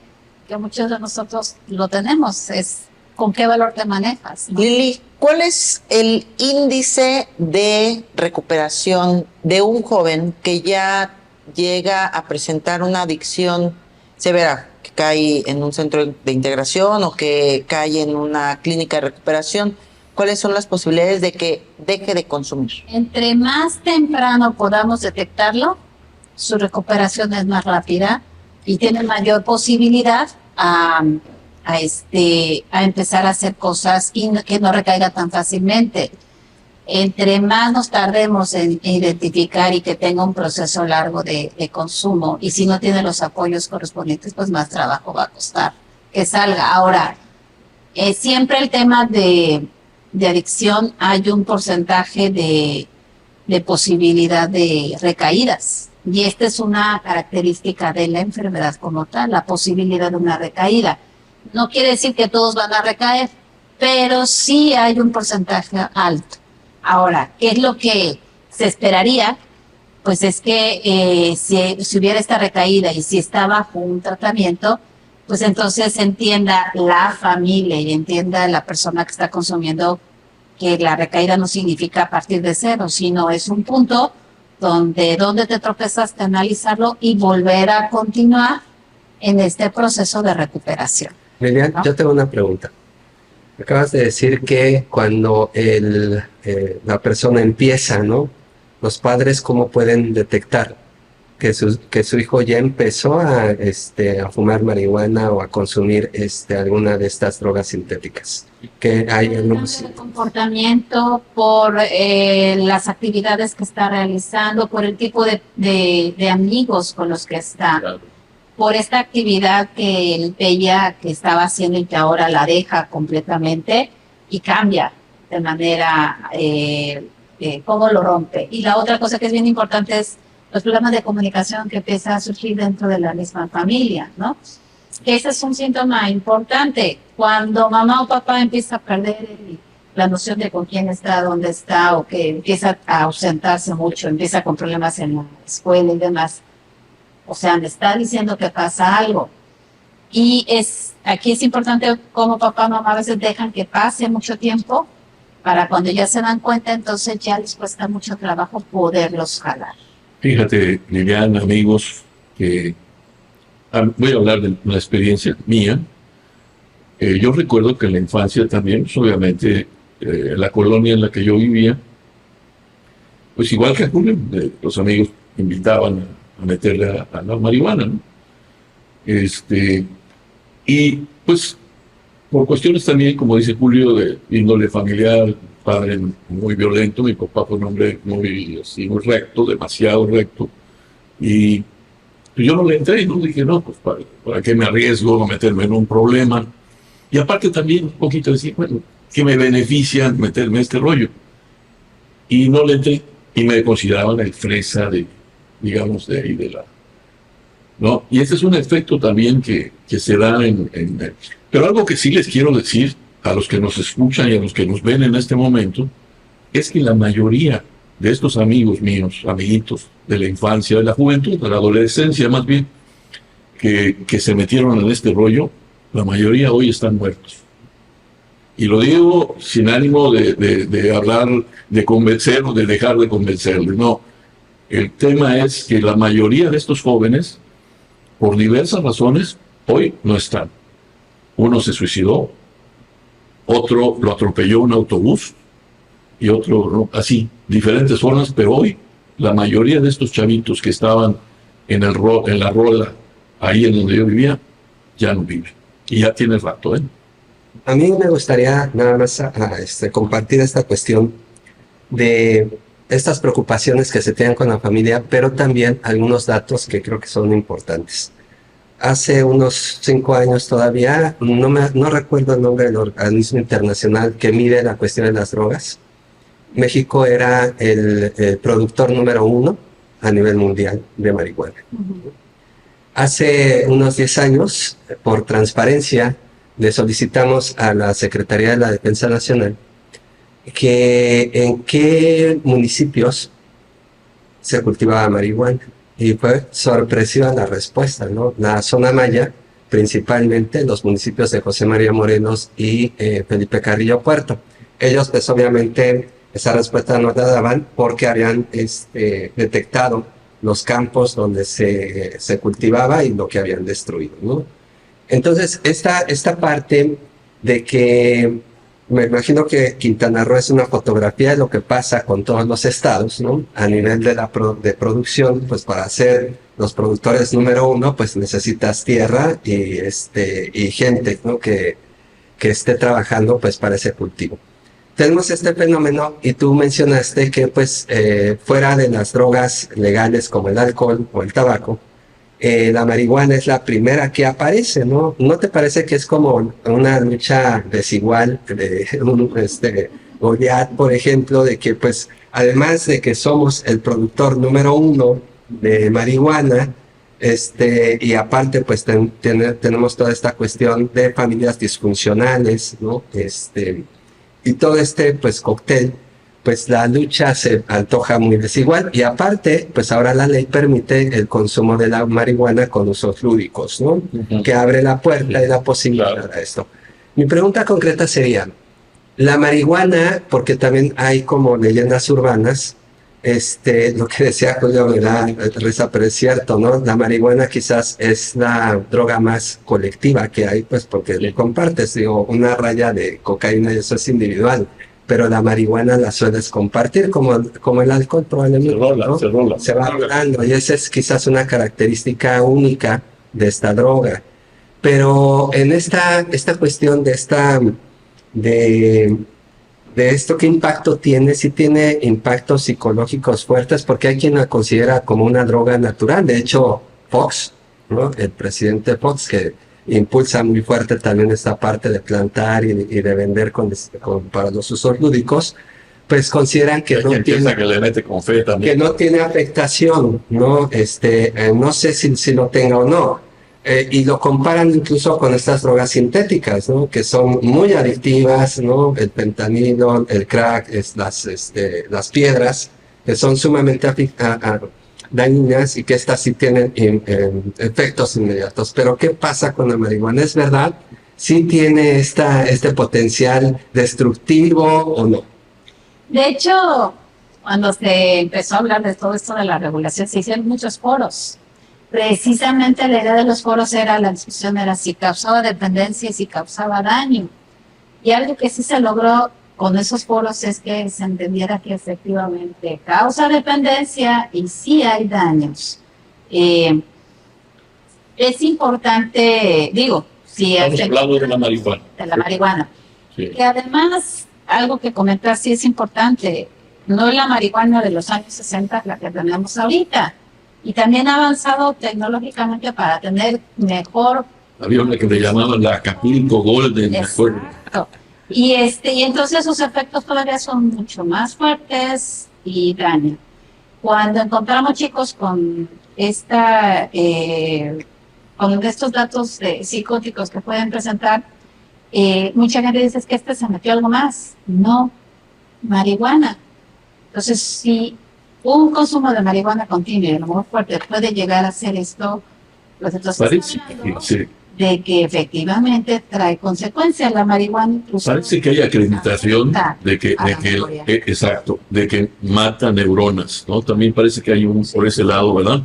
Speaker 1: que muchos de nosotros lo tenemos, es con qué valor te manejas, ¿no?
Speaker 4: Lili, ¿cuál es el índice de recuperación de un joven que ya llega a presentar una adicción severa, que cae en un centro de integración o que cae en una clínica de recuperación? ¿Cuáles son las posibilidades de que deje de consumir?
Speaker 1: Entre más temprano podamos detectarlo, su recuperación es más rápida y tiene mayor posibilidad a empezar a hacer cosas y que no recaiga tan fácilmente. Entre más nos tardemos en identificar y que tenga un proceso largo de consumo, y si no tiene los apoyos correspondientes, pues más trabajo va a costar que salga. Ahora, siempre el tema de adicción, hay un porcentaje de posibilidad de recaídas. Y esta es una característica de la enfermedad como tal, la posibilidad de una recaída. No quiere decir que todos van a recaer, pero sí hay un porcentaje alto. Ahora, ¿qué es lo que se esperaría? Pues es que si hubiera esta recaída y si está bajo un tratamiento, pues entonces entienda la familia y entienda la persona que está consumiendo que la recaída no significa a partir de cero, sino es un punto donde te tropezaste, analizarlo y volver a continuar en este proceso de recuperación.
Speaker 3: Lilian,
Speaker 1: ¿no?
Speaker 3: yo tengo una pregunta. Acabas de decir que cuando la persona empieza, ¿no? Los padres, ¿cómo pueden detectar que su hijo ya empezó a fumar marihuana o a consumir alguna de estas drogas sintéticas? Que hay
Speaker 1: Por el
Speaker 3: algunos...
Speaker 1: cambio de comportamiento, por las actividades que está realizando, por el tipo de amigos con los que está,
Speaker 5: Claro.
Speaker 1: por esta actividad que él veía que estaba haciendo y que ahora la deja completamente y cambia de manera, cómo lo rompe. Y la otra cosa que es bien importante es los problemas de comunicación que empiezan a surgir dentro de la misma familia, ¿no? Ese es un síntoma importante. Cuando mamá o papá empieza a perder la noción de con quién está, dónde está, o que empieza a ausentarse mucho, empieza con problemas en la escuela y demás. O sea, me está diciendo que pasa algo. Y aquí es importante como papá, mamá a veces dejan que pase mucho tiempo para cuando ya se dan cuenta, entonces ya les cuesta mucho trabajo poderlos jalar.
Speaker 5: Fíjate, Liliana, amigos, que voy a hablar de una experiencia mía. Yo recuerdo que en la infancia también, pues, obviamente, la colonia en la que yo vivía, pues igual que a Julio, los amigos invitaban a meterle a la marihuana, ¿no? Y pues por cuestiones también, como dice Julio, de índole familiar, padre muy violento, mi papá fue un hombre muy recto, demasiado recto, y pues yo no le entré, y no dije, no, pues ¿para qué me arriesgo a meterme en un problema? Y aparte también un poquito decir, bueno, ¿qué me beneficia meterme en este rollo? Y no le entré, y me consideraban el fresa digamos, de ahí de la... ¿no? Y este es un efecto también que se da Pero algo que sí les quiero decir a los que nos escuchan y a los que nos ven en este momento, es que la mayoría de estos amigos míos, amiguitos de la infancia, de la juventud, de la adolescencia más bien, que se metieron en este rollo, la mayoría hoy están muertos. Y lo digo sin ánimo de hablar, de convencer o de dejar de convencerles, no. El tema es que la mayoría de estos jóvenes, por diversas razones, hoy no están. Uno se suicidó, otro lo atropelló un autobús, y otro no, así, diferentes formas, pero hoy la mayoría de estos chavitos que estaban en la rola, ahí en donde yo vivía, ya no viven. Y ya tiene rato, ¿eh?
Speaker 3: A mí me gustaría nada más compartir esta cuestión de estas preocupaciones que se tienen con la familia, pero también algunos datos que creo que son importantes. Hace unos 5 años todavía, no recuerdo el nombre del organismo internacional que mide la cuestión de las drogas. México era el productor número 1 a nivel mundial de marihuana. Hace unos 10 años, por transparencia, le solicitamos a la Secretaría de la Defensa Nacional que en qué municipios se cultivaba marihuana. Y fue sorpresiva la respuesta, ¿no? La zona maya, principalmente los municipios de José María Morelos y Felipe Carrillo Puerto. Ellos, pues obviamente, esa respuesta no la daban porque habían detectado los campos donde se cultivaba y lo que habían destruido, ¿no? Entonces, esta parte de que me imagino que Quintana Roo es una fotografía de lo que pasa con todos los estados, ¿no? A nivel de producción, pues para ser los productores número 1, pues necesitas tierra y gente, ¿no? Que esté trabajando, pues para ese cultivo. Tenemos este fenómeno y tú mencionaste que, pues, fuera de las drogas legales como el alcohol o el tabaco, la marihuana es la primera que aparece, ¿no? ¿No te parece que es como una lucha desigual de Goliat, por ejemplo, de que, pues, además de que somos el productor número 1 de marihuana, y aparte, pues, tenemos toda esta cuestión de familias disfuncionales, ¿no? Y todo pues, cóctel, pues la lucha se antoja muy desigual. Y aparte, pues ahora la ley permite el consumo de la marihuana con usos lúdicos, ¿no? Que abre la puerta y la posibilidad a esto. Mi pregunta concreta sería, la marihuana, porque también hay como leyendas urbanas, lo que decía Julio me da risa, pero es cierto, ¿no? La marihuana quizás es la droga más colectiva que hay, pues porque le compartes, digo, una raya de cocaína y eso es individual, pero la marihuana la sueles compartir, como el alcohol probablemente, se va rolando, y esa es quizás una característica única de esta droga. Pero en esta cuestión de esto, ¿qué impacto tiene? Sí tiene impactos psicológicos fuertes, porque hay quien la considera como una droga natural. De hecho, Fox, ¿no? El presidente Fox, que impulsa muy fuerte también esta parte de plantar y de vender para los usos lúdicos, pues consideran que no tiene,
Speaker 5: que le mete con fe también,
Speaker 3: que no tiene afectación, ¿no? No sé si lo tenga o no, Y lo comparan incluso con estas drogas sintéticas, ¿no? Que son muy adictivas, ¿no? El fentanilo, el crack, las piedras, que son sumamente dañinas y que estas sí tienen efectos inmediatos. Pero ¿qué pasa con la marihuana? ¿Es verdad? ¿Sí tiene este potencial destructivo o no?
Speaker 1: De hecho, cuando se empezó a hablar de todo esto de la regulación, se hicieron muchos foros. Precisamente la idea de los foros era, la discusión era si causaba dependencia y si causaba daño. Y algo que sí se logró con esos foros es que se entendiera que efectivamente causa dependencia y sí hay daños. Es importante, digo, si
Speaker 5: estamos hablando de la marihuana.
Speaker 1: De la marihuana.
Speaker 5: Sí.
Speaker 1: Que además, algo que comentar sí es importante, no es la marihuana de los años 60 la que tenemos ahorita. Y también ha avanzado tecnológicamente para tener mejor...
Speaker 5: Había una que le llamaban la Acapulco Golden, me acuerdo.
Speaker 1: Exacto. Y entonces sus efectos todavía son mucho más fuertes y dañan. Cuando encontramos chicos con con estos datos psicóticos que pueden presentar, mucha gente dice es que se metió algo más. No, marihuana. Entonces, si un consumo de marihuana continuo y a lo mejor fuerte puede llegar a hacer esto, pues entonces
Speaker 5: Parece que, sí.
Speaker 1: de que efectivamente trae consecuencias la marihuana. Incluso
Speaker 5: Parece que hay acreditación de que exacto, de que mata neuronas, ¿no? También parece que hay por ese lado, ¿verdad?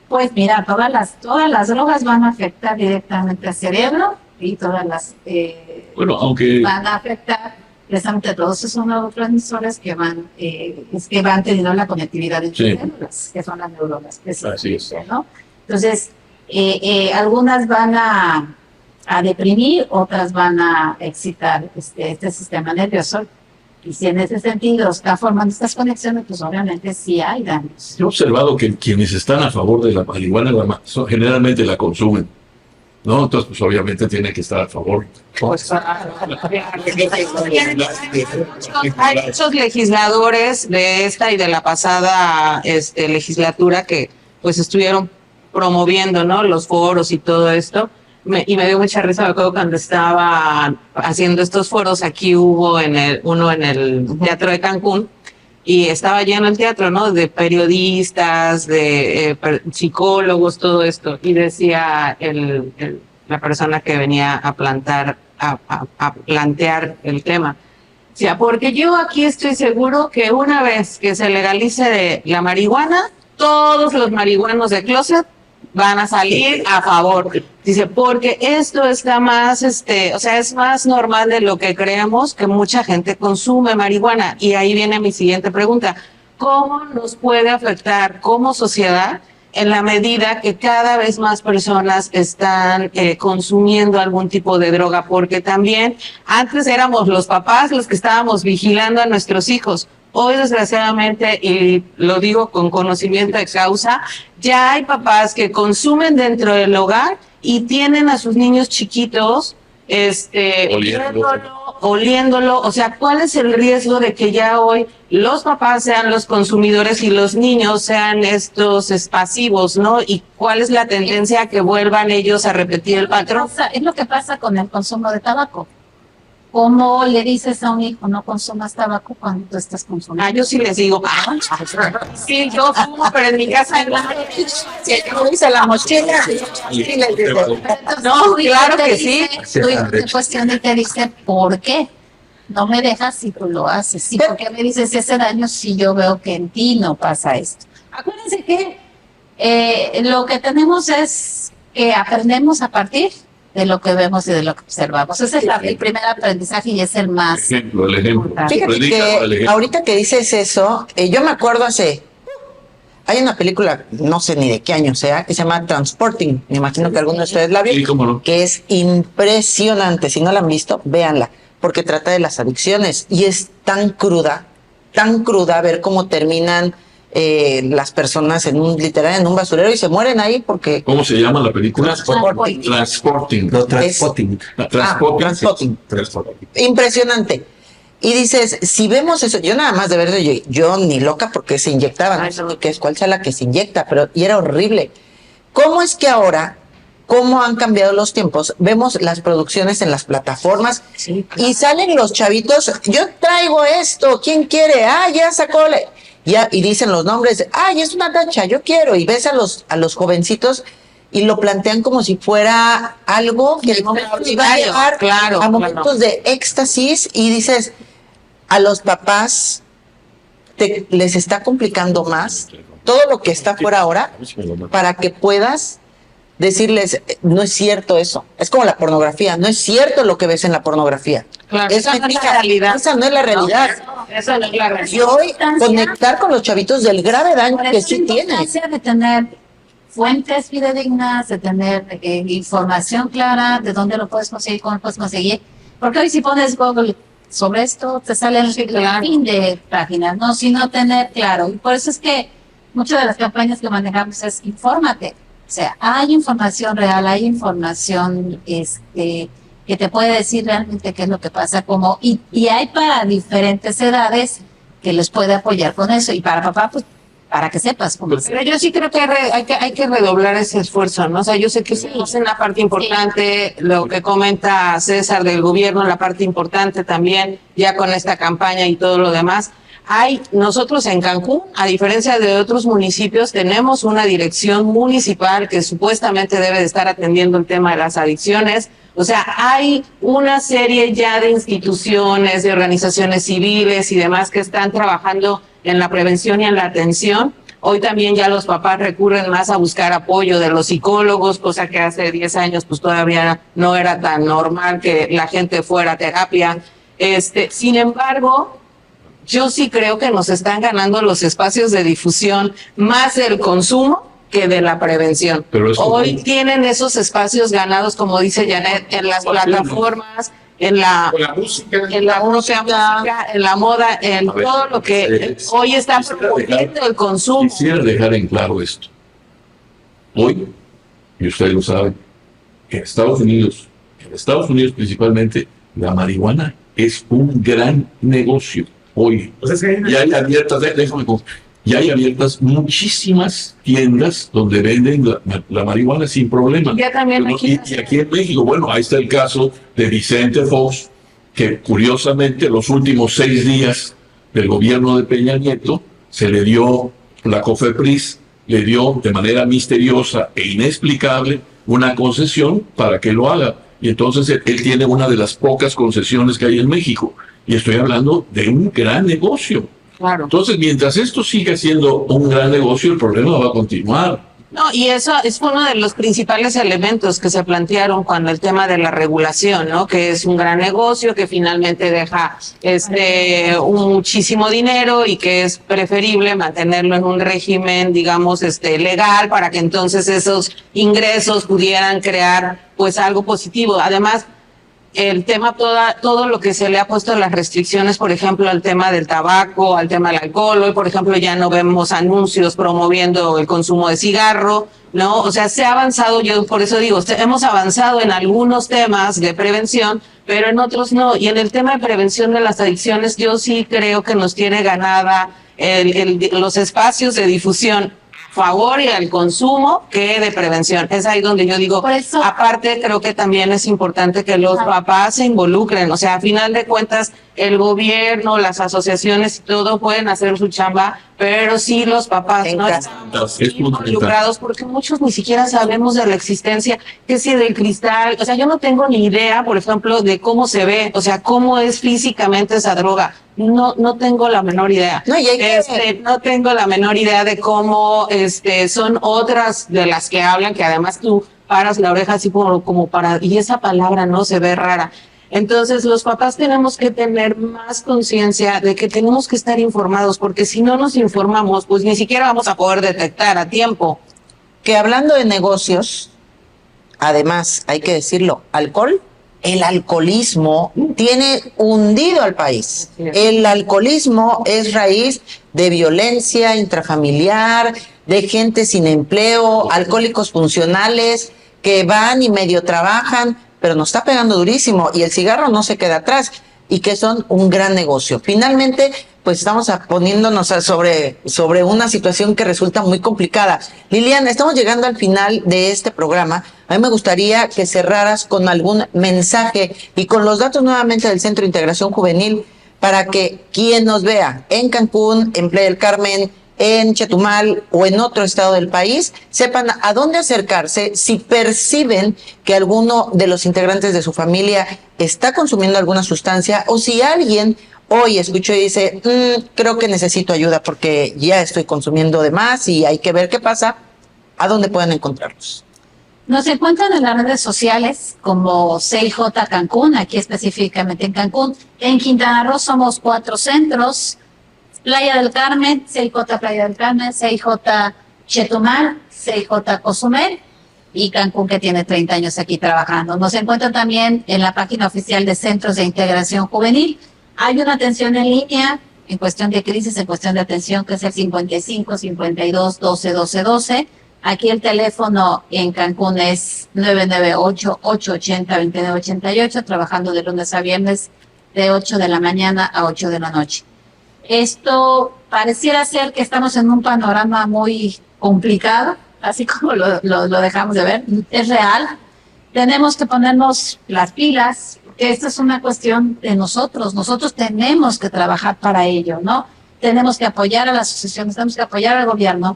Speaker 1: Pues mira, todas las drogas van a afectar directamente al cerebro y todas las
Speaker 5: Bueno, aunque
Speaker 1: van a afectar precisamente todos esos neurotransmisores que van teniendo la conectividad entre células, que son las neuronas,
Speaker 5: así es,
Speaker 1: ¿no? Entonces, algunas van a deprimir, otras van a excitar este sistema nervioso. Y si en ese sentido está formando estas conexiones, pues obviamente sí hay daños.
Speaker 5: yo he observado que quienes están a favor de la marihuana generalmente la consumen, ¿no? Entonces, pues obviamente tiene que estar a favor.
Speaker 6: Hay muchos legisladores de esta y de la pasada legislatura que pues estuvieron promoviendo, ¿no? Los foros y todo esto. Y me dio mucha risa, me acuerdo cuando estaba haciendo estos foros, aquí hubo uno en el Teatro de Cancún, y estaba lleno el teatro, ¿no? De periodistas, de psicólogos, todo esto. Y decía la persona que venía a plantear el tema. Decía, porque yo aquí estoy seguro que una vez que se legalice la marihuana, todos los marihuanos de closet van a salir a favor. Dice, porque esto está más, o sea, es más normal de lo que creemos, que mucha gente consume marihuana. Y ahí viene mi siguiente pregunta. ¿Cómo nos puede afectar como sociedad en la medida que cada vez más personas están consumiendo algún tipo de droga? Porque también antes éramos los papás los que estábamos vigilando a nuestros hijos. Hoy, desgraciadamente, y lo digo con conocimiento de causa, ya hay papás que consumen dentro del hogar y tienen a sus niños chiquitos oliéndolo. O sea, ¿cuál es el riesgo de que ya hoy los papás sean los consumidores y los niños sean estos pasivos, ¿no? ¿Y cuál es la tendencia a que vuelvan ellos a repetir el patrón?
Speaker 1: Es lo que pasa con el consumo de tabaco. ¿Cómo le dices a un hijo no consumas tabaco cuando tú estás consumiendo?
Speaker 6: Yo sí les digo, sí, yo fumo, pero en mi casa yo hice la mochila. Sí les digo. No, claro que sí.
Speaker 1: Tu hijo te cuestiona y te dice, ¿por qué? No me dejas si tú lo haces. ¿Sí? ¿Por qué me dices ese daño si yo veo que en ti no pasa esto? Acuérdense que lo que tenemos es que aprendemos a partir de lo que vemos y de lo que observamos. Ese es el primer aprendizaje y es el más
Speaker 5: el ejemplo.
Speaker 4: Fíjate que ahorita que dices eso, yo me acuerdo hay una película, no sé ni de qué año sea, que se llama Transporting. Me imagino que alguno de ustedes la vio.
Speaker 5: Sí, cómo no.
Speaker 4: Que es impresionante. Si no la han visto, véanla, porque trata de las adicciones y es tan cruda ver cómo terminan las personas literal en un basurero y se mueren ahí porque...
Speaker 5: ¿Cómo se llama la película?
Speaker 3: Transporting.
Speaker 4: Impresionante. Y dices, si vemos eso, yo nada más de verlo, yo ni loca porque se inyectaban, no sé ni qué es, cuál sea la que se inyecta, y era horrible. ¿Cómo es que ahora cómo han cambiado los tiempos. Vemos las producciones en las plataformas y salen los chavitos, yo traigo esto, ¿quién quiere? Ah, ya sacó, ya, y dicen los nombres, ay, es una tacha, yo quiero, y ves a los jovencitos y lo plantean como si fuera algo que les va a llevar a momentos de éxtasis, y dices, a los papás les está complicando más todo lo que está por ahora para que puedas decirles, no es cierto eso. Es como la pornografía, no es cierto lo que ves en la pornografía.
Speaker 6: Claro,
Speaker 4: esa no es la realidad. Esa no es la realidad.
Speaker 6: Esa no es la realidad.
Speaker 4: Y hoy conectar con los chavitos del grave daño que sí tiene.
Speaker 1: De tener fuentes fidedignas, de tener información clara de dónde lo puedes conseguir, cómo lo puedes conseguir. Porque hoy si pones Google sobre esto, te salen fin de páginas, ¿no? Sino tener claro. Y por eso es que muchas de las campañas que manejamos es infórmate. O sea, hay información real, hay información que te puede decir realmente qué es lo que pasa, y hay para diferentes edades que les puede apoyar con eso, y para papá, pues, para que sepas cómo hacer.
Speaker 6: Pero yo sí creo que hay que redoblar ese esfuerzo, ¿no? O sea, yo sé que sí es una parte importante, lo que comenta César del gobierno, la parte importante también, ya con esta campaña y todo lo demás. Nosotros en Cancún, a diferencia de otros municipios, tenemos una dirección municipal que supuestamente debe de estar atendiendo el tema de las adicciones. O sea, hay una serie ya de instituciones, de organizaciones civiles y demás que están trabajando en la prevención y en la atención. Hoy también ya los papás recurren más a buscar apoyo de los psicólogos, cosa que hace 10 años pues todavía no era tan normal que la gente fuera a terapia. Sin embargo, yo sí creo que nos están ganando los espacios de difusión más del consumo que de la prevención. Hoy tienen esos espacios ganados, como dice Janet, en las plataformas, en la música, en la moda, en todo lo que hoy está promoviendo el consumo.
Speaker 5: Quisiera dejar en claro esto. Hoy, y ustedes lo saben, en Estados Unidos principalmente, la marihuana es un gran negocio. Hoy, ya hay abiertas, muchísimas tiendas donde venden la marihuana sin problema.
Speaker 6: Ya también
Speaker 5: y aquí en México, bueno, ahí está el caso de Vicente Fox, que curiosamente los últimos 6 días del gobierno de Peña Nieto se le dio, la COFEPRIS le dio de manera misteriosa e inexplicable una concesión para que lo haga. Y entonces él tiene una de las pocas concesiones que hay en México. Y estoy hablando de un gran negocio.
Speaker 6: Claro.
Speaker 5: Entonces, mientras esto siga siendo un gran negocio, el problema va a continuar.
Speaker 6: No, y eso es uno de los principales elementos que se plantearon cuando el tema de la regulación, ¿no? Que es un gran negocio, que finalmente deja muchísimo dinero y que es preferible mantenerlo en un régimen, digamos, legal, para que entonces esos ingresos pudieran crear pues algo positivo. Además, el tema, todo lo que se le ha puesto las restricciones, por ejemplo, al tema del tabaco, al tema del alcohol. Hoy, por ejemplo, ya no vemos anuncios promoviendo el consumo de cigarro, ¿no? O sea, se ha avanzado, yo por eso digo, hemos avanzado en algunos temas de prevención, pero en otros no. Y en el tema de prevención de las adicciones, yo sí creo que nos tiene ganada los espacios de difusión favor y al consumo que de prevención. Es ahí donde yo digo, aparte creo que también es importante que los papás se involucren, o sea, a final de cuentas el gobierno, las asociaciones y todo pueden hacer su chamba, pero sí los papás no están involucrados, porque muchos ni siquiera sabemos de la existencia, que si del cristal, o sea, yo no tengo ni idea, por ejemplo, de cómo se ve, o sea, cómo es físicamente esa droga. No tengo la menor idea. No tengo la menor idea de cómo son otras de las que hablan, que además tú paras la oreja así como para, y esa palabra no se ve rara. Entonces los papás tenemos que tener más conciencia de que tenemos que estar informados, porque si no nos informamos, pues ni siquiera vamos a poder detectar a tiempo.
Speaker 4: Que hablando de negocios, además, hay que decirlo, el alcoholismo tiene hundido al país. El alcoholismo es raíz de violencia intrafamiliar, de gente sin empleo, alcohólicos funcionales que van y medio trabajan, pero nos está pegando durísimo, y el cigarro no se queda atrás, y que son un gran negocio. Finalmente, pues estamos poniéndonos sobre una situación que resulta muy complicada. Liliana, estamos llegando al final de este programa. A mí me gustaría que cerraras con algún mensaje y con los datos nuevamente del Centro de Integración Juvenil para que quien nos vea en Cancún, en Playa del Carmen, en Chetumal o en otro estado del país, sepan a dónde acercarse si perciben que alguno de los integrantes de su familia está consumiendo alguna sustancia, o si alguien hoy escuchó y dice, creo que necesito ayuda porque ya estoy consumiendo de más y hay que ver qué pasa, ¿a dónde pueden encontrarlos?
Speaker 1: Nos encuentran en las redes sociales como CIJ Cancún, aquí específicamente en Cancún. En Quintana Roo somos 4 centros: Playa del Carmen, CIJ Playa del Carmen, CIJ Chetumal, CIJ Cozumel y Cancún, que tiene 30 años aquí trabajando. Nos encuentran también en la página oficial de Centros de Integración Juvenil. Hay una atención en línea en cuestión de crisis, en cuestión de atención, que es el 55 52 12 12 12. Aquí el teléfono en Cancún es 998-880-2988, trabajando de lunes a viernes de 8 de la mañana a 8 de la noche. Esto pareciera ser que estamos en un panorama muy complicado, así como lo dejamos de ver. Es real. Tenemos que ponernos las pilas, que esto es una cuestión de nosotros. Nosotros tenemos que trabajar para ello, ¿no? Tenemos que apoyar a las asociaciones, tenemos que apoyar al gobierno.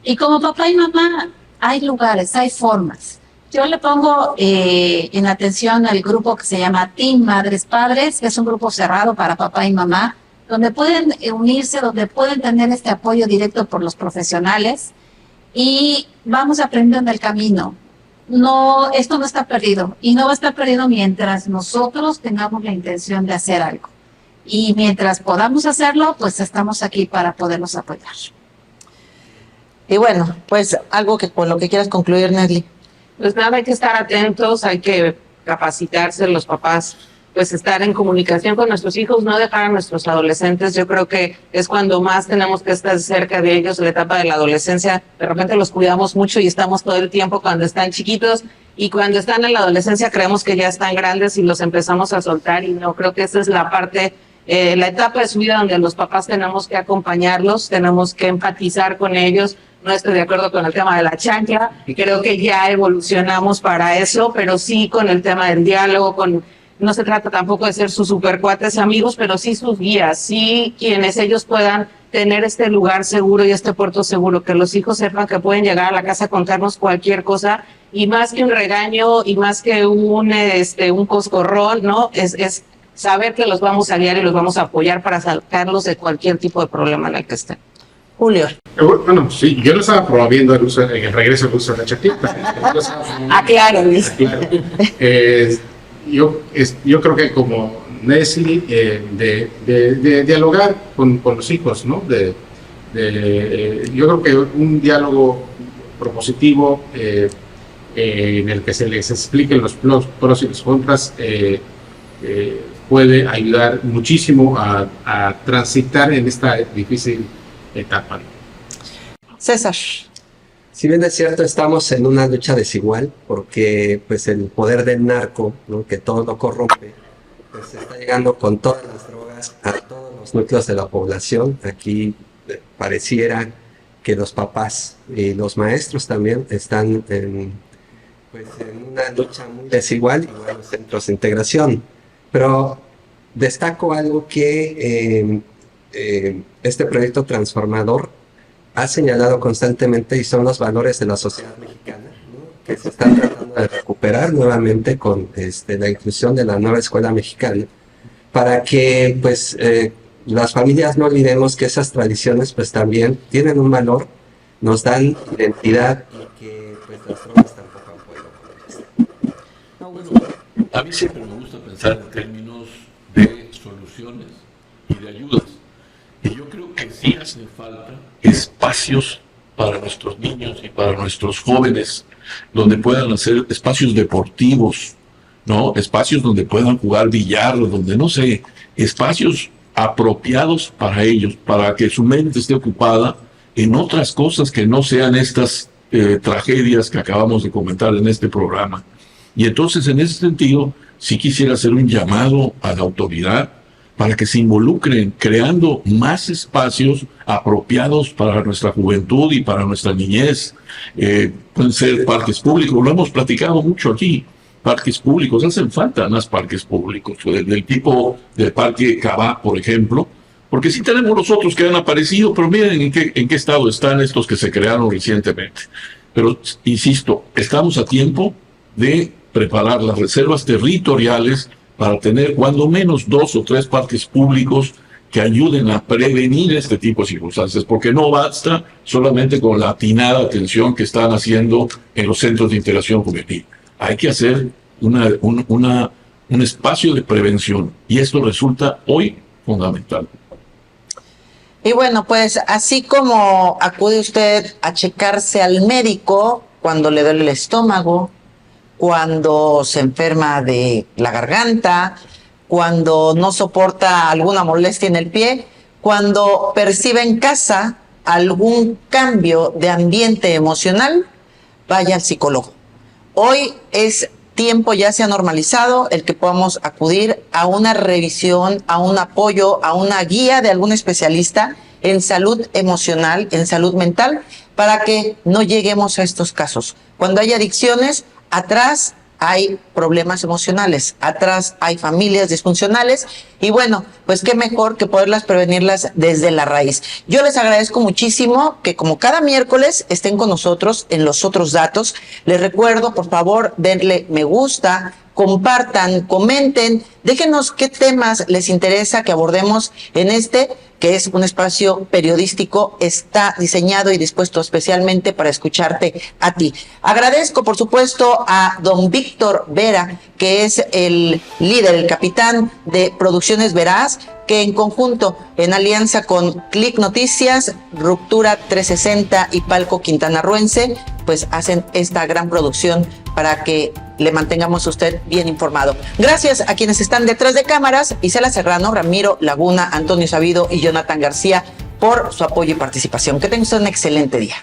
Speaker 1: Y como papá y mamá, hay lugares, hay formas. Yo le pongo en atención al grupo que se llama Team Madres Padres, que es un grupo cerrado para papá y mamá, donde pueden unirse, donde pueden tener este apoyo directo por los profesionales, y vamos aprendiendo en el camino. No, esto no está perdido, y no va a estar perdido mientras nosotros tengamos la intención de hacer algo. Y mientras podamos hacerlo, pues estamos aquí para poderlos apoyar.
Speaker 4: Y bueno, pues algo que con lo que quieras concluir, Nesli.
Speaker 6: Pues nada, hay que estar atentos, hay que capacitarse los papás, pues estar en comunicación con nuestros hijos, no dejar a nuestros adolescentes. Yo creo que es cuando más tenemos que estar cerca de ellos, en la etapa de la adolescencia. De repente los cuidamos mucho y estamos todo el tiempo cuando están chiquitos, y cuando están en la adolescencia creemos que ya están grandes y los empezamos a soltar, y no, creo que esa es la parte, la etapa de su vida donde los papás tenemos que acompañarlos, tenemos que empatizar con ellos. No estoy de acuerdo con el tema de la chancla, creo que ya evolucionamos para eso, pero sí con el tema del diálogo, no se trata tampoco de ser sus supercuates amigos, pero sí sus guías, sí quienes ellos puedan tener este lugar seguro y este puerto seguro, que los hijos sepan que pueden llegar a la casa a contarnos cualquier cosa, y más que un regaño y más que un coscorrón, ¿no? Es saber que los vamos a guiar y los vamos a apoyar para sacarlos de cualquier tipo de problema en el que estén.
Speaker 4: Julio.
Speaker 2: Bueno, sí, yo no estaba promoviendo el regreso del uso de la chancleta.
Speaker 6: Claro.
Speaker 2: Yo creo que como Nesli, de dialogar con los hijos, ¿no? Yo creo que un diálogo propositivo en el que se les expliquen los pros y los contras puede ayudar muchísimo a transitar en esta difícil etapa.
Speaker 4: César.
Speaker 3: Si bien es cierto, estamos en una lucha desigual, porque pues el poder del narco, ¿no?, que todo lo corrompe, pues está llegando con todas las drogas a todos los núcleos de la población. Aquí pareciera que los papás y los maestros también están en una lucha muy desigual, igual los centros de integración. Pero destaco algo que este proyecto transformador ha señalado constantemente, y son los valores de la sociedad mexicana, ¿no?, que se están tratando de recuperar nuevamente con la inclusión de la nueva escuela mexicana, para que pues las familias no olvidemos que esas tradiciones pues también tienen un valor, nos dan identidad, y que pues las drogas tampoco han podido.
Speaker 5: A mí siempre me gusta pensar en términos de soluciones y de ayudas. Y yo creo que sí hacen falta espacios para nuestros niños y para nuestros jóvenes, donde puedan hacer espacios deportivos, ¿no? Espacios donde puedan jugar billar, donde, no sé, espacios apropiados para ellos, para que su mente esté ocupada en otras cosas que no sean estas tragedias que acabamos de comentar en este programa. Y entonces, en ese sentido, sí quisiera hacer un llamado a la autoridad para que se involucren, creando más espacios apropiados para nuestra juventud y para nuestra niñez. Pueden ser parques públicos, lo hemos platicado mucho aquí. Parques públicos, hacen falta más parques públicos, del tipo del Parque Cabá, por ejemplo, porque sí tenemos los otros que han aparecido, pero miren en qué estado están estos que se crearon recientemente. Pero, insisto, estamos a tiempo de preparar las reservas territoriales para tener cuando menos 2 o 3 parques públicos que ayuden a prevenir este tipo de circunstancias, porque no basta solamente con la atinada atención que están haciendo en los centros de integración juvenil. Hay que hacer un espacio de prevención, y esto resulta hoy fundamental.
Speaker 4: Y bueno, pues así como acude usted a checarse al médico cuando le duele el estómago, cuando se enferma de la garganta, cuando no soporta alguna molestia en el pie, cuando percibe en casa algún cambio de ambiente emocional, vaya al psicólogo. Hoy es tiempo, ya se ha normalizado el que podamos acudir a una revisión, a un apoyo, a una guía de algún especialista en salud emocional, en salud mental, para que no lleguemos a estos casos. Cuando hay adicciones, atrás hay problemas emocionales, atrás hay familias disfuncionales, y bueno, pues qué mejor que poderlas prevenirlas desde la raíz. Yo les agradezco muchísimo que como cada miércoles estén con nosotros en Los Otros Datos. Les recuerdo, por favor, denle me gusta, compartan, comenten, déjenos qué temas les interesa que abordemos en este, que es un espacio periodístico, está diseñado y dispuesto especialmente para escucharte a ti. Agradezco, por supuesto, a don Víctor Vera, que es el líder, el capitán de Producciones Veraz, que en conjunto, en alianza con Click Noticias, Ruptura 360 y Palco Quintanarroense, pues hacen esta gran producción para que le mantengamos a usted bien informado. Gracias a quienes están detrás de cámaras, Isela Serrano, Ramiro Laguna, Antonio Sabido y Jonathan García, por su apoyo y participación. Que tengan usted un excelente día.